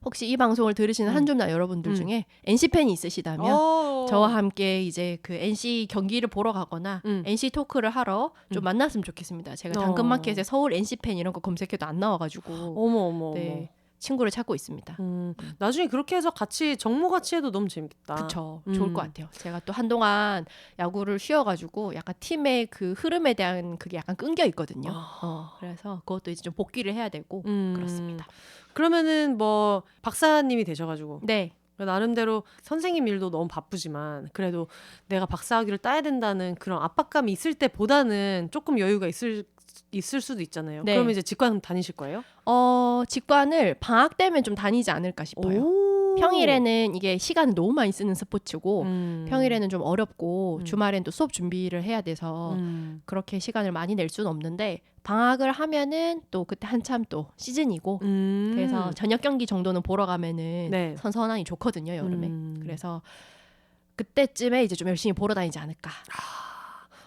혹시 이 방송을 들으시는 한줌나 여러분들 중에 NC 팬이 있으시다면 저와 함께 이제 그 NC 경기를 보러 가거나 NC 토크를 하러 좀 만났으면 좋겠습니다. 제가 당근마켓에 서울 NC 팬 이런 거 검색해도 안 나와가지고 어머. 네, 친구를 찾고 있습니다. 나중에 그렇게 해서 같이 정모같이 해도 너무 재밌겠다. 그쵸. 좋을 것 같아요. 제가 또 한동안 야구를 쉬어가지고 약간 팀의 그 흐름에 대한 그게 약간 끊겨 있거든요. 그래서 그것도 이제 좀 복귀를 해야 되고 그렇습니다. 그러면은 뭐 박사님이 되셔가지고 네. 나름대로 선생님 일도 너무 바쁘지만 그래도 내가 박사학위를 따야 된다는 그런 압박감이 있을 때보다는 조금 여유가 있을 수도 있잖아요. 네. 그러면 이제 직관 다니실 거예요? 직관을 방학 때면 좀 다니지 않을까 싶어요. 평일에는 이게 시간을 너무 많이 쓰는 스포츠고 평일에는 좀 어렵고 주말엔 또 수업 준비를 해야 돼서 그렇게 시간을 많이 낼 수는 없는데 방학을 하면은 또 그때 한참 또 시즌이고 그래서 저녁 경기 정도는 보러 가면은 네. 선선하니 좋거든요, 여름에. 그래서 그때쯤에 이제 좀 열심히 보러 다니지 않을까.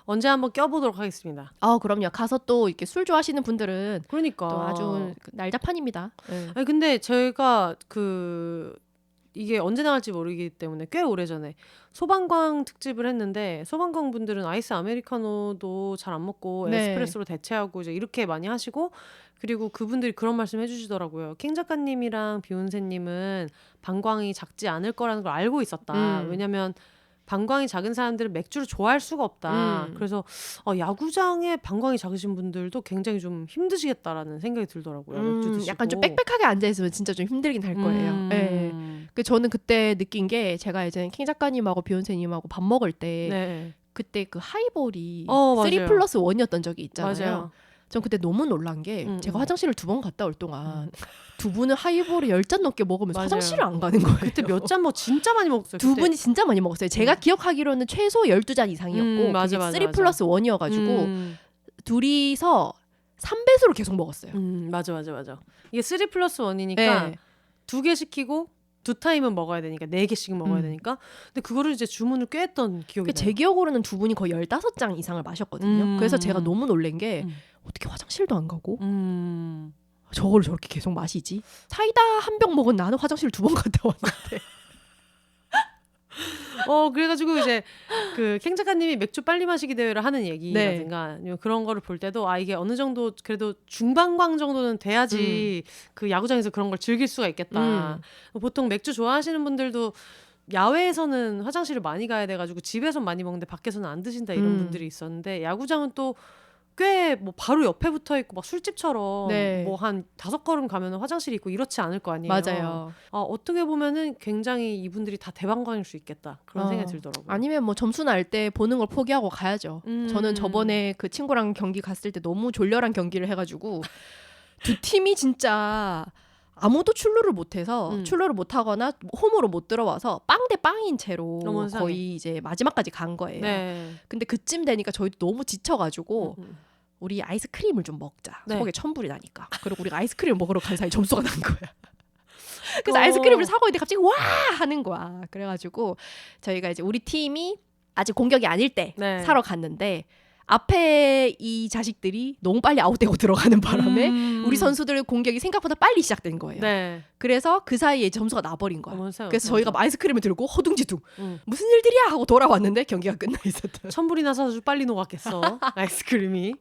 언제 한번 껴보도록 하겠습니다. 그럼요. 가서 또 이렇게 술 좋아하시는 분들은 그러니까 또 아주 날자판입니다. 네. 아니 근데 저희가 이게 언제 나갈지 모르기 때문에 꽤 오래전에 소방광 특집을 했는데 소방광 분들은 아이스 아메리카노도 잘 안 먹고 네. 에스프레소로 대체하고 이제 이렇게 많이 하시고 그리고 그분들이 그런 말씀 해주시더라고요. 킹 작가님이랑 비욘세님은 방광이 작지 않을 거라는 걸 알고 있었다. 왜냐면 방광이 작은 사람들은 맥주를 좋아할 수가 없다. 그래서 야구장에 방광이 작으신 분들도 굉장히 좀 힘드시겠다라는 생각이 들더라고요. 맥주 드시고. 약간 좀 빽빽하게 앉아있으면 진짜 좀 힘들긴 할 거예요. 네. 저는 그때 느낀 게 제가 이제 킹 작가님하고 비욘세님하고 밥 먹을 때 네. 그때 그 하이볼이 맞아요. 3+1이었던 적이 있잖아요. 맞아요. 전 그때 너무 놀란 게 제가 화장실을 2번 갔다 올 동안 두 분은 하이볼을 10잔 넘게 먹으면서 맞아요. 화장실을 안 가는 거예요. 그때 몇 잔 진짜 많이 먹었어요. 두 그때. 분이 진짜 많이 먹었어요. 제가 기억하기로는 최소 12잔 이상이었고 맞아, 그게 맞아, 3+1이어가지고 둘이서 3배수로 계속 먹었어요. 맞아. 이게 3+1이니까 네. 2개 시키고 2타임은 먹어야 되니까 4개씩 먹어야 되니까 근데 그거를 이제 주문을 꽤 했던 기억이 나요. 제 기억으로는 두 분이 거의 15잔 이상을 마셨거든요. 그래서 제가 너무 놀란 게 어떻게 화장실도 안 가고 저거를 저렇게 계속 마시지? 사이다 한 병 먹은 나는 화장실 2번 갔다 왔는데 그래가지고 이제 그 캥 작가님이 맥주 빨리 마시기 대회를 하는 얘기라든가 아니면 그런 거를 볼 때도 이게 어느 정도 그래도 중방광 정도는 돼야지 그 야구장에서 그런 걸 즐길 수가 있겠다. 보통 맥주 좋아하시는 분들도 야외에서는 화장실을 많이 가야 돼가지고 집에서 많이 먹는데 밖에서는 안 드신다 이런 분들이 있었는데 야구장은 또 꽤 뭐 바로 옆에 붙어 있고 막 술집처럼 뭐 한 5걸음 가면 화장실이 있고 이렇지 않을 거 아니에요. 맞아요. 어떻게 보면은 굉장히 이분들이 다 대방광일 수 있겠다 그런 생각이 들더라고요. 아니면 뭐 점수 날 때 보는 걸 포기하고 가야죠. 저는 저번에 그 친구랑 경기 갔을 때 너무 졸렬한 경기를 해가지고 두 팀이 진짜 아무도 출루를 못해서 출루를 못하거나 홈으로 못 들어와서 빵 대 빵인 채로 어머, 세상에. 거의 이제 마지막까지 간 거예요. 네. 근데 그쯤 되니까 저희도 너무 지쳐가지고 우리 아이스크림을 좀 먹자. 네. 속에 천불이 나니까. 그리고 우리가 아이스크림을 먹으러 간 사이 점수가 난 거야. 그래서 아이스크림을 사고 있는데 갑자기 와 하는 거야. 그래가지고 저희가 이제 우리 팀이 아직 공격이 아닐 때 네. 사러 갔는데 앞에 이 자식들이 너무 빨리 아웃되고 들어가는 바람에 우리 선수들의 공격이 생각보다 빨리 시작된 거예요. 네. 그래서 그 사이에 점수가 나버린 거야. 그래서 저희가 아이스크림을 들고 허둥지둥 무슨 일들이야 하고 돌아왔는데 경기가 끝나 있었던. 천불이 나서 아주 빨리 녹았겠어. 아이스크림이.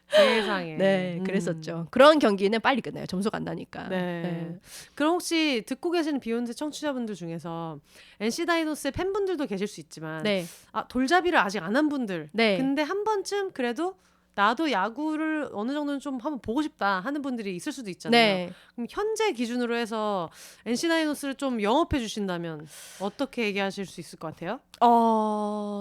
세상에. 네, 그랬었죠. 그런 경기는 빨리 끝나요. 점수가 안 나니까. 네. 네. 그럼 혹시 듣고 계시는 비욘드 청취자분들 중에서 NC 다이노스의 팬분들도 계실 수 있지만 네. 아, 돌잡이를 아직 안 한 분들. 네. 근데 한 번쯤 그래도 나도 야구를 어느 정도는 좀 한번 보고 싶다 하는 분들이 있을 수도 있잖아요. 네. 그럼 현재 기준으로 해서 NC 다이노스를 좀 영업해 주신다면 어떻게 얘기하실 수 있을 것 같아요?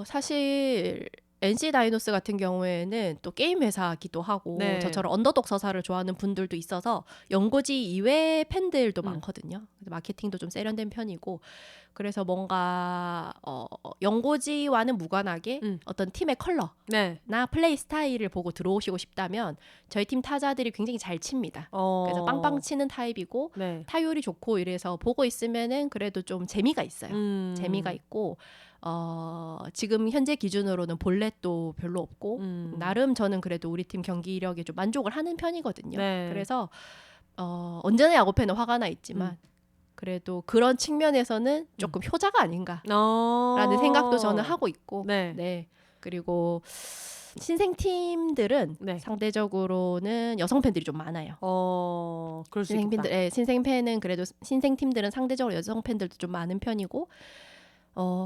사실 NC 다이노스 같은 경우에는 또 게임 회사기도 하고 네. 저처럼 언더독 서사를 좋아하는 분들도 있어서 연고지 이외 팬들도 많거든요. 그래서 마케팅도 좀 세련된 편이고 그래서 뭔가 연고지와는 무관하게 어떤 팀의 컬러나 네. 플레이 스타일을 보고 들어오시고 싶다면 저희 팀 타자들이 굉장히 잘 칩니다. 그래서 빵빵 치는 타입이고 네. 타율이 좋고 이래서 보고 있으면은 그래도 좀 재미가 있어요. 재미가 있고 지금 현재 기준으로는 볼넷도 별로 없고 나름 저는 그래도 우리 팀 경기력에 좀 만족을 하는 편이거든요. 네. 그래서 언제나 야구팬은 화가 나 있지만 그래도 그런 측면에서는 조금 효자가 아닌가라는 생각도 저는 하고 있고 네. 그리고 신생팀들은 네. 상대적으로는 여성 팬들이 좀 많아요. 그럴 수 있겠다. 신생팬은 그래도 신생팀들은 상대적으로 여성 팬들도 좀 많은 편이고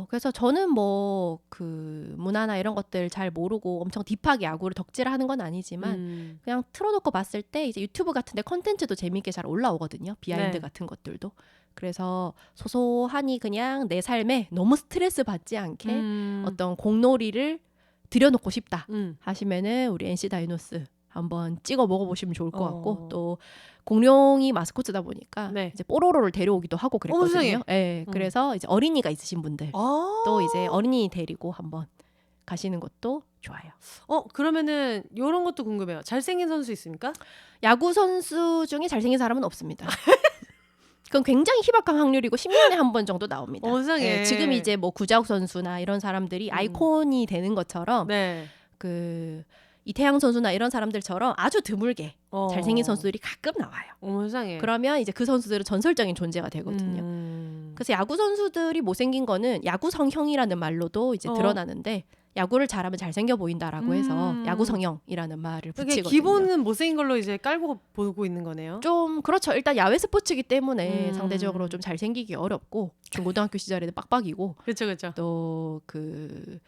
그래서 저는 뭐 그 문화나 이런 것들 잘 모르고 엄청 딥하게 야구를 덕질하는 건 아니지만 그냥 틀어놓고 봤을 때 이제 유튜브 같은데 컨텐츠도 재밌게 잘 올라오거든요. 비하인드 네. 같은 것들도. 그래서 소소하니 그냥 내 삶에 너무 스트레스 받지 않게 어떤 공놀이를 들여놓고 싶다 하시면은 우리 NC 다이노스 한번 찍어 먹어보시면 좋을 것 같고 또 공룡이 마스코트다 보니까 네. 이제 뽀로로를 데려오기도 하고 그랬거든요. 세상에. 네, 그래서 이제 어린이가 있으신 분들 또 이제 어린이 데리고 한번 가시는 것도 좋아요. 그러면은 이런 것도 궁금해요. 잘생긴 선수 있습니까? 야구 선수 중에 잘생긴 사람은 없습니다. 그건 굉장히 희박한 확률이고 10년에 한 번 정도 나옵니다. 세상에. 네, 지금 이제 뭐 구자욱 선수나 이런 사람들이 아이콘이 되는 것처럼 네. 그 이태양 선수나 이런 사람들처럼 아주 드물게 잘생긴 선수들이 가끔 나와요. 세상에. 그러면 이제 그 선수들은 전설적인 존재가 되거든요. 그래서 야구 선수들이 못생긴 거는 야구 성형이라는 말로도 이제 드러나는데 야구를 잘하면 잘생겨 보인다라고 해서 야구 성형이라는 말을 붙이거든요. 기본은 못생긴 걸로 이제 깔고 보고 있는 거네요. 좀 그렇죠. 일단 야외 스포츠이기 때문에 상대적으로 좀 잘생기기 어렵고 중고등학교 시절에는 빡빡이고 그렇죠. 또 그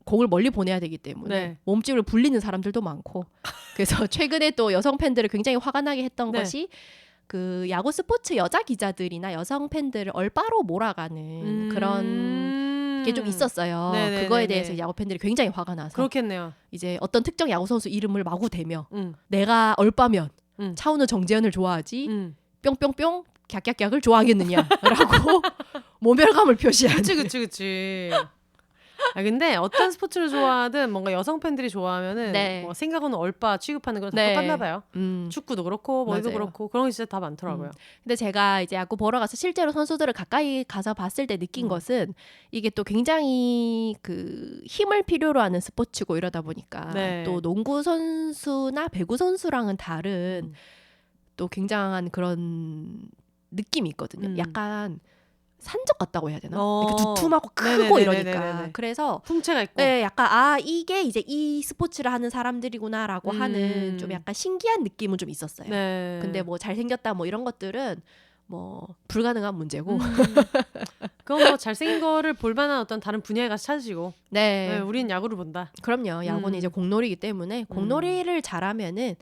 공을 멀리 보내야 되기 때문에 네. 몸집을 불리는 사람들도 많고 그래서 최근에 또 여성 팬들을 굉장히 화가 나게 했던 것이 그 야구 스포츠 여자 기자들이나 여성 팬들을 얼빠로 몰아가는 그런 게 좀 있었어요. 네네네네. 그거에 대해서 야구 팬들이 굉장히 화가 나서 그렇겠네요. 이제 어떤 특정 야구 선수 이름을 마구 대며 내가 얼빠면 차은우 정재현을 좋아하지 뿅뿅뿅 갸갸갸를 좋아하겠느냐라고 모멸감을 표시하는. 그치. 근데 어떤 스포츠를 좋아하든 뭔가 여성 팬들이 좋아하면은 네. 뭐 생각은 얼빠 취급하는 거랑 다 네. 똑같나 봐요. 축구도 그렇고 뭐도 맞아요. 그렇고 그런 게 진짜 다 많더라고요. 근데 제가 이제 야구 보러 가서 실제로 선수들을 가까이 가서 봤을 때 느낀 것은 이게 또 굉장히 그 힘을 필요로 하는 스포츠고 이러다 보니까 네. 또 농구 선수나 배구 선수랑은 다른 또 굉장한 그런 느낌이 있거든요. 약간 산적 같다고 해야 되나? 이렇게 두툼하고 크고 네네네네네네. 이러니까. 그래서 풍채가 있고. 네, 약간 이게 이제 이 스포츠를 하는 사람들이구나라고 하는 좀 약간 신기한 느낌은 좀 있었어요. 네. 근데 뭐 잘생겼다 뭐 이런 것들은 뭐 불가능한 문제고. 그건 뭐 잘생긴 거를 볼 만한 어떤 다른 분야에 가서 찾으시고. 네. 우린 야구를 본다. 그럼요. 야구는 이제 공놀이기 때문에 공놀이를 잘하면은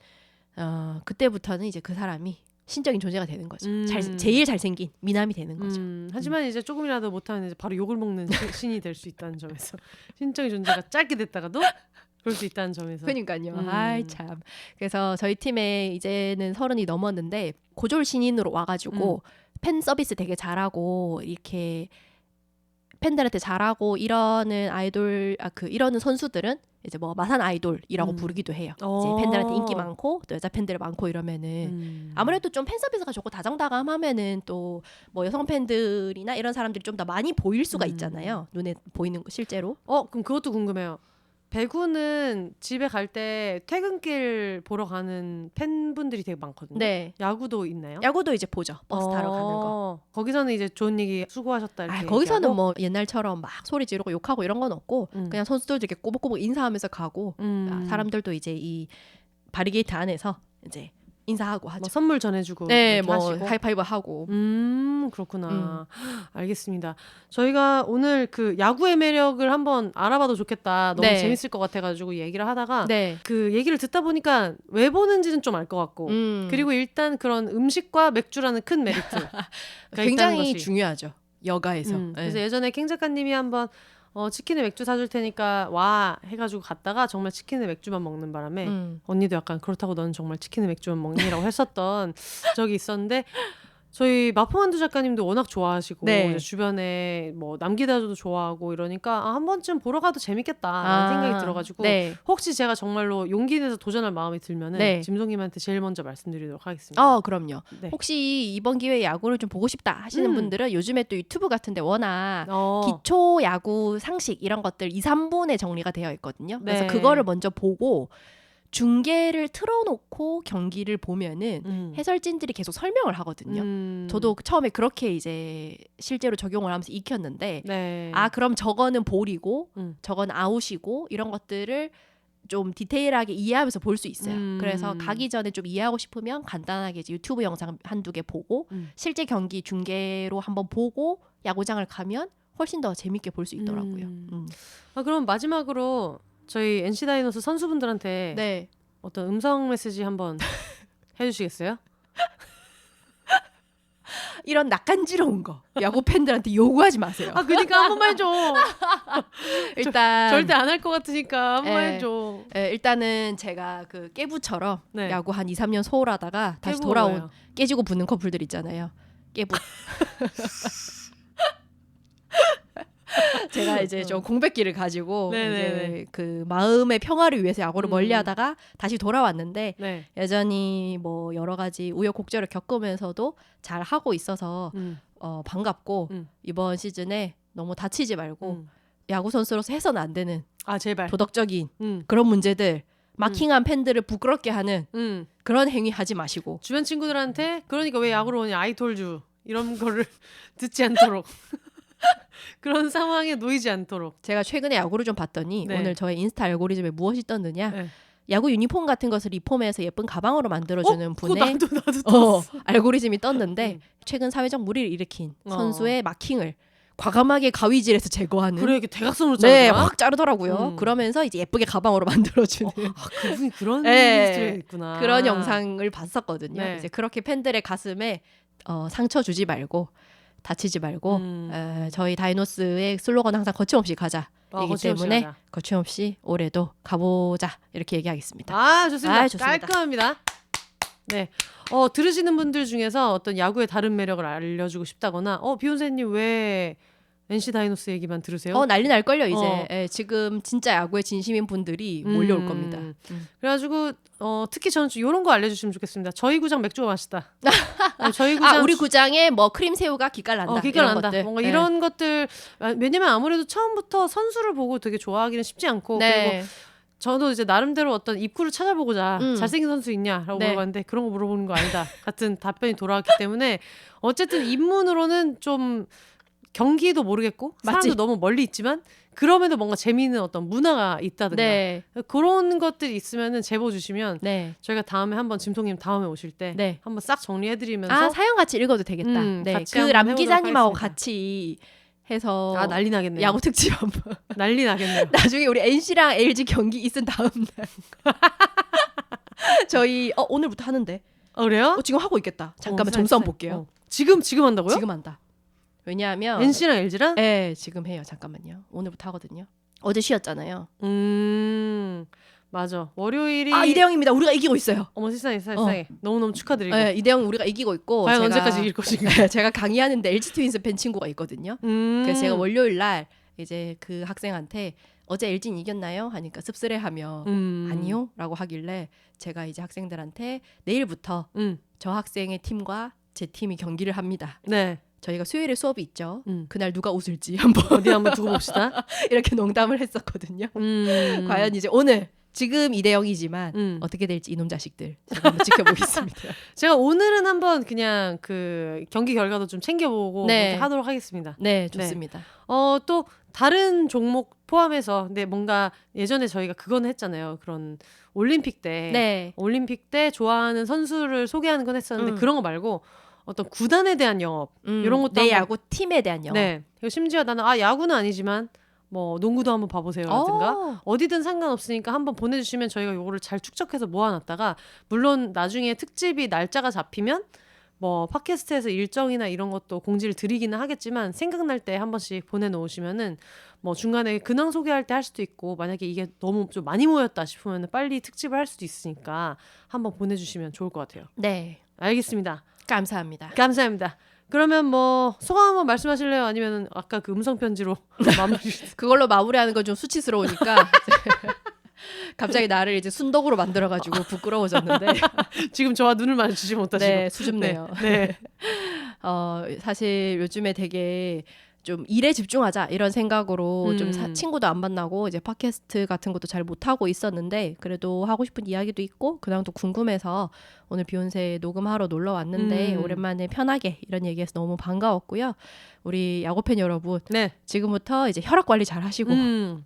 그때부터는 이제 그 사람이 신적인 존재가 되는 거죠. 제일 잘생긴 미남이 되는 거죠. 하지만 이제 조금이라도 못하면 이제 바로 욕을 먹는 신이 될 수 있다는 점에서 신적인 존재가 짧게 됐다가도 그럴 수 있다는 점에서. 그러니까요. 아이 참. 그래서 저희 팀에 이제는 30이 넘었는데 고졸 신인으로 와가지고 팬 서비스 되게 잘하고 이렇게 팬들한테 잘하고 이러는 아이돌 이러는 선수들은 이제 뭐 마산 아이돌이라고 부르기도 해요. 이제 팬들한테 인기 많고 또 여자 팬들 많고 이러면은 아무래도 좀 팬 서비스가 좋고 다정다감하면은 또 뭐 여성 팬들이나 이런 사람들이 좀 더 많이 보일 수가 있잖아요. 눈에 보이는 거 실제로. 그럼 그것도 궁금해요. 배구는 집에 갈 때 퇴근길 보러 가는 팬분들이 되게 많거든요. 네. 야구도 있나요? 야구도 이제 보죠. 버스 타러 가는 거. 거기서는 이제 좋은 얘기 수고하셨다 이렇게 거기서는 얘기하고? 뭐 옛날처럼 막 소리 지르고 욕하고 이런 건 없고 그냥 선수들도 이렇게 꼬박꼬박 인사하면서 가고 사람들도 이제 이 바리게이트 안에서 이제 인사하고 하죠. 뭐 선물 전해주고 네, 뭐 하시고. 하이파이브 하고. 그렇구나. 알겠습니다. 저희가 오늘 그 야구의 매력을 한번 알아봐도 좋겠다. 너무 네. 재밌을 것 같아가지고 얘기를 하다가 네. 그 얘기를 듣다 보니까 왜 보는지는 좀 알 것 같고 그리고 일단 그런 음식과 맥주라는 큰 메리트가 굉장히 있다는 것이. 중요하죠. 여가에서. 그래서 예전에 캥 작가님이 한번 치킨에 맥주 사줄 테니까 와 해가지고 갔다가 정말 치킨에 맥주만 먹는 바람에 언니도 약간 그렇다고 너는 정말 치킨에 맥주만 먹니라고 했었던 적이 있었는데 저희 마포만두 작가님도 워낙 좋아하시고 네. 이제 주변에 뭐 남기다줘도 좋아하고 이러니까 한 번쯤 보러 가도 재밌겠다라는 생각이 들어가지고 네. 혹시 제가 정말로 용기 내서 도전할 마음이 들면은 네. 짐송님한테 제일 먼저 말씀드리도록 하겠습니다. 그럼요. 네. 혹시 이번 기회에 야구를 좀 보고 싶다 하시는 분들은 요즘에 또 유튜브 같은데 워낙 어. 기초 야구 상식 이런 것들 2, 3분에 정리가 되어 있거든요. 그래서 네. 그거를 먼저 보고 중계를 틀어놓고 경기를 보면은 해설진들이 계속 설명을 하거든요. 저도 처음에 그렇게 이제 실제로 적용을 하면서 익혔는데 네. 그럼 저거는 볼이고 저건 아웃이고 이런 것들을 좀 디테일하게 이해하면서 볼 수 있어요. 그래서 가기 전에 좀 이해하고 싶으면 간단하게 이제 유튜브 영상 한두 개 보고 실제 경기 중계로 한번 보고 야구장을 가면 훨씬 더 재밌게 볼 수 있더라고요. 그럼 마지막으로 저희 NC 다이노스 선수분들한테 네. 어떤 음성 메시지 한번 해주시겠어요? 이런 낯간지러운 거 야구 팬들한테 요구하지 마세요. 그러니까 한 번만 해줘. 일단 절대 안 할 것 같으니까 한 번만 예. 해줘. 일단은 제가 그 깨부처럼 네. 야구 한 2, 3년 소홀하다가 다시 깨부 돌아온 뭐예요? 깨지고 붙는 커플들 있잖아요. 깨부. 제가 이제 좀 공백기를 가지고 이제 그 마음의 평화를 위해서 야구를 멀리하다가 다시 돌아왔는데 네. 여전히 뭐 여러 가지 우여곡절을 겪으면서도 잘 하고 있어서 반갑고 이번 시즌에 너무 다치지 말고 야구 선수로서 해서는 안 되는 제발. 도덕적인 그런 문제들 마킹한 팬들을 부끄럽게 하는 그런 행위 하지 마시고 주변 친구들한테 그러니까 왜 야구로 오냐 아이돌주 이런 거를 듣지 않도록 그런 상황에 놓이지 않도록. 제가 최근에 야구를 좀 봤더니 네. 오늘 저의 인스타 알고리즘에 무엇이 떴느냐 네. 야구 유니폼 같은 것을 리폼해서 예쁜 가방으로 만들어주는 그거 분의 나도 떴어. 알고리즘이 떴는데 최근 사회적 무리를 일으킨 선수의 마킹을 과감하게 가위질해서 제거하는 그래 이렇게 대각선으로 네, 자르더라. 확 자르더라고요. 그러면서 이제 예쁘게 가방으로 만들어주는 그분이 그런 네. 일이 있구나. 그런 영상을 봤었거든요. 네. 이제 그렇게 팬들의 가슴에 상처 주지 말고 다치지 말고 저희 다이노스의 슬로건 항상 거침없이 가자. 이기 거침없이 때문에 가자. 거침없이 올해도 가보자 이렇게 얘기하겠습니다. 좋습니다. 좋습니다. 깔끔합니다. 네. 들으시는 분들 중에서 어떤 야구의 다른 매력을 알려주고 싶다거나 비욘세님 왜 NC 다이노스 얘기만 들으세요? 난리 날걸요 이제. 지금 진짜 야구에 진심인 분들이 몰려올 겁니다. 그래가지고 특히 저는 이런 거 알려주시면 좋겠습니다. 저희 구장 맥주가 맛있다. 저희 구장 우리 구장에 뭐 크림 새우가 기깔난다. 기깔난다. 이런 것들. 뭔가 이런 것들 왜냐면 아무래도 처음부터 선수를 보고 되게 좋아하기는 쉽지 않고 네. 그리고 저도 이제 나름대로 어떤 입구를 찾아보고자 잘생긴 선수 있냐라고 네. 물어봤는데 그런 거 물어보는 거 아니다 같은 답변이 돌아왔기 때문에 어쨌든 입문으로는 좀 경기도 모르겠고 사람도 너무 멀리 있지만 그럼에도 뭔가 재미있는 어떤 문화가 있다든가 네. 그런 것들이 있으면은 제보 주시면 네. 저희가 다음에 한번 짐송님 다음에 오실 때 네. 한번 싹 정리해드리면서 사연 같이 읽어도 되겠다. 네. 같이 그 한번 람 해보도록 기자님하고 하겠습니다. 같이 해서 난리 나겠네요. 야구 특집 한번. 난리 나겠네요. 나중에 우리 NC랑 LG 경기 있은 다음 날 저희 오늘부터 하는데. 그래요? 지금 하고 있겠다. 잠깐만 쎄, 점수 한번 쎄. 볼게요. 지금 한다고요? 지금 한다. 왜냐하면 NC랑 LG랑? 네, 지금 해요. 잠깐만요. 오늘부터 하거든요. 어제 쉬었잖아요. 맞아. 월요일이 2대0입니다. 우리가 이기고 있어요. 어머 세상에 세상에. 너무너무 축하드리고. 네, 2대0 우리가 이기고 있고 과연 제가 언제까지 이길 것인가. 제가 강의하는데 LG 트윈스 팬 친구가 있거든요. 그래서 제가 월요일 날 이제 그 학생한테 어제 LG는 이겼나요? 하니까 씁쓸해하며 아니요? 라고 하길래 제가 이제 학생들한테 내일부터 저 학생의 팀과 제 팀이 경기를 합니다. 네. 저희가 수요일에 수업이 있죠. 그날 누가 웃을지 한번 어디 한번 두고 봅시다. 이렇게 농담을 했었거든요. 과연 이제 오늘 지금 2대0이지만 어떻게 될지 이놈 자식들 제가 한번 지켜보겠습니다. 제가 오늘은 한번 그냥 그 경기 결과도 좀 챙겨보고 네. 그렇게 하도록 하겠습니다. 네, 좋습니다. 또 다른 종목 포함해서 근데 뭔가 예전에 저희가 그거는 했잖아요. 그런 올림픽 때 네. 올림픽 때 좋아하는 선수를 소개하는 건 했었는데 그런 거 말고 어떤 구단에 대한 영업 이런 것도 내 한번, 야구 팀에 대한 영업. 네. 그리고 심지어 나는 야구는 아니지만 뭐 농구도 한번 봐보세요라든가 어디든 상관없으니까 한번 보내주시면 저희가 요거를 잘 축적해서 모아놨다가 물론 나중에 특집이 날짜가 잡히면 뭐 팟캐스트에서 일정이나 이런 것도 공지를 드리기는 하겠지만 생각날 때 한 번씩 보내놓으시면은 뭐 중간에 근황 소개할 때 할 수도 있고 만약에 이게 너무 좀 많이 모였다 싶으면 빨리 특집을 할 수도 있으니까 한번 보내주시면 좋을 것 같아요. 네. 알겠습니다. 감사합니다. 감사합니다. 그러면 뭐 소감 한번 말씀하실래요? 아니면 아까 그 음성 편지로 마무리? 그걸로 마무리하는 건 좀 수치스러우니까 갑자기 나를 이제 순덕으로 만들어가지고 부끄러워졌는데 지금 저와 눈을 마주치지 못하시고. 네, 수줍네요. 네. 사실 요즘에 되게 좀 일에 집중하자 이런 생각으로 좀 친구도 안 만나고 이제 팟캐스트 같은 것도 잘 못하고 있었는데 그래도 하고 싶은 이야기도 있고 근황도 궁금해서 오늘 비욘세 녹음하러 놀러 왔는데 오랜만에 편하게 이런 얘기해서 너무 반가웠고요. 우리 야구팬 여러분 네. 지금부터 이제 혈압 관리 잘 하시고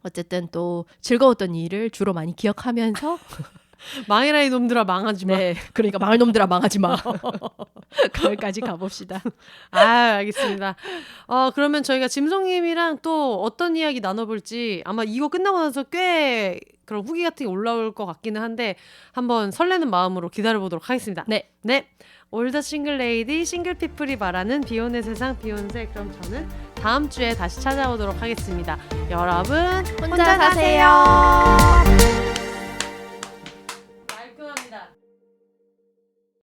어쨌든 또 즐거웠던 일을 주로 많이 기억하면서 망해라 이 놈들아 망하지 마. 네, 그러니까 망할 놈들아 망하지 마. 거기까지 가봅시다. 알겠습니다. 그러면 저희가 짐송님이랑 또 어떤 이야기 나눠볼지 아마 이거 끝나고 나서 꽤 그런 후기 같은 게 올라올 것 같기는 한데 한번 설레는 마음으로 기다려보도록 하겠습니다. 네. 올더 싱글 레이디 싱글 피플이 말하는 비혼의 세상 비욘세. 그럼 저는 다음 주에 다시 찾아오도록 하겠습니다. 여러분 혼자 사세요.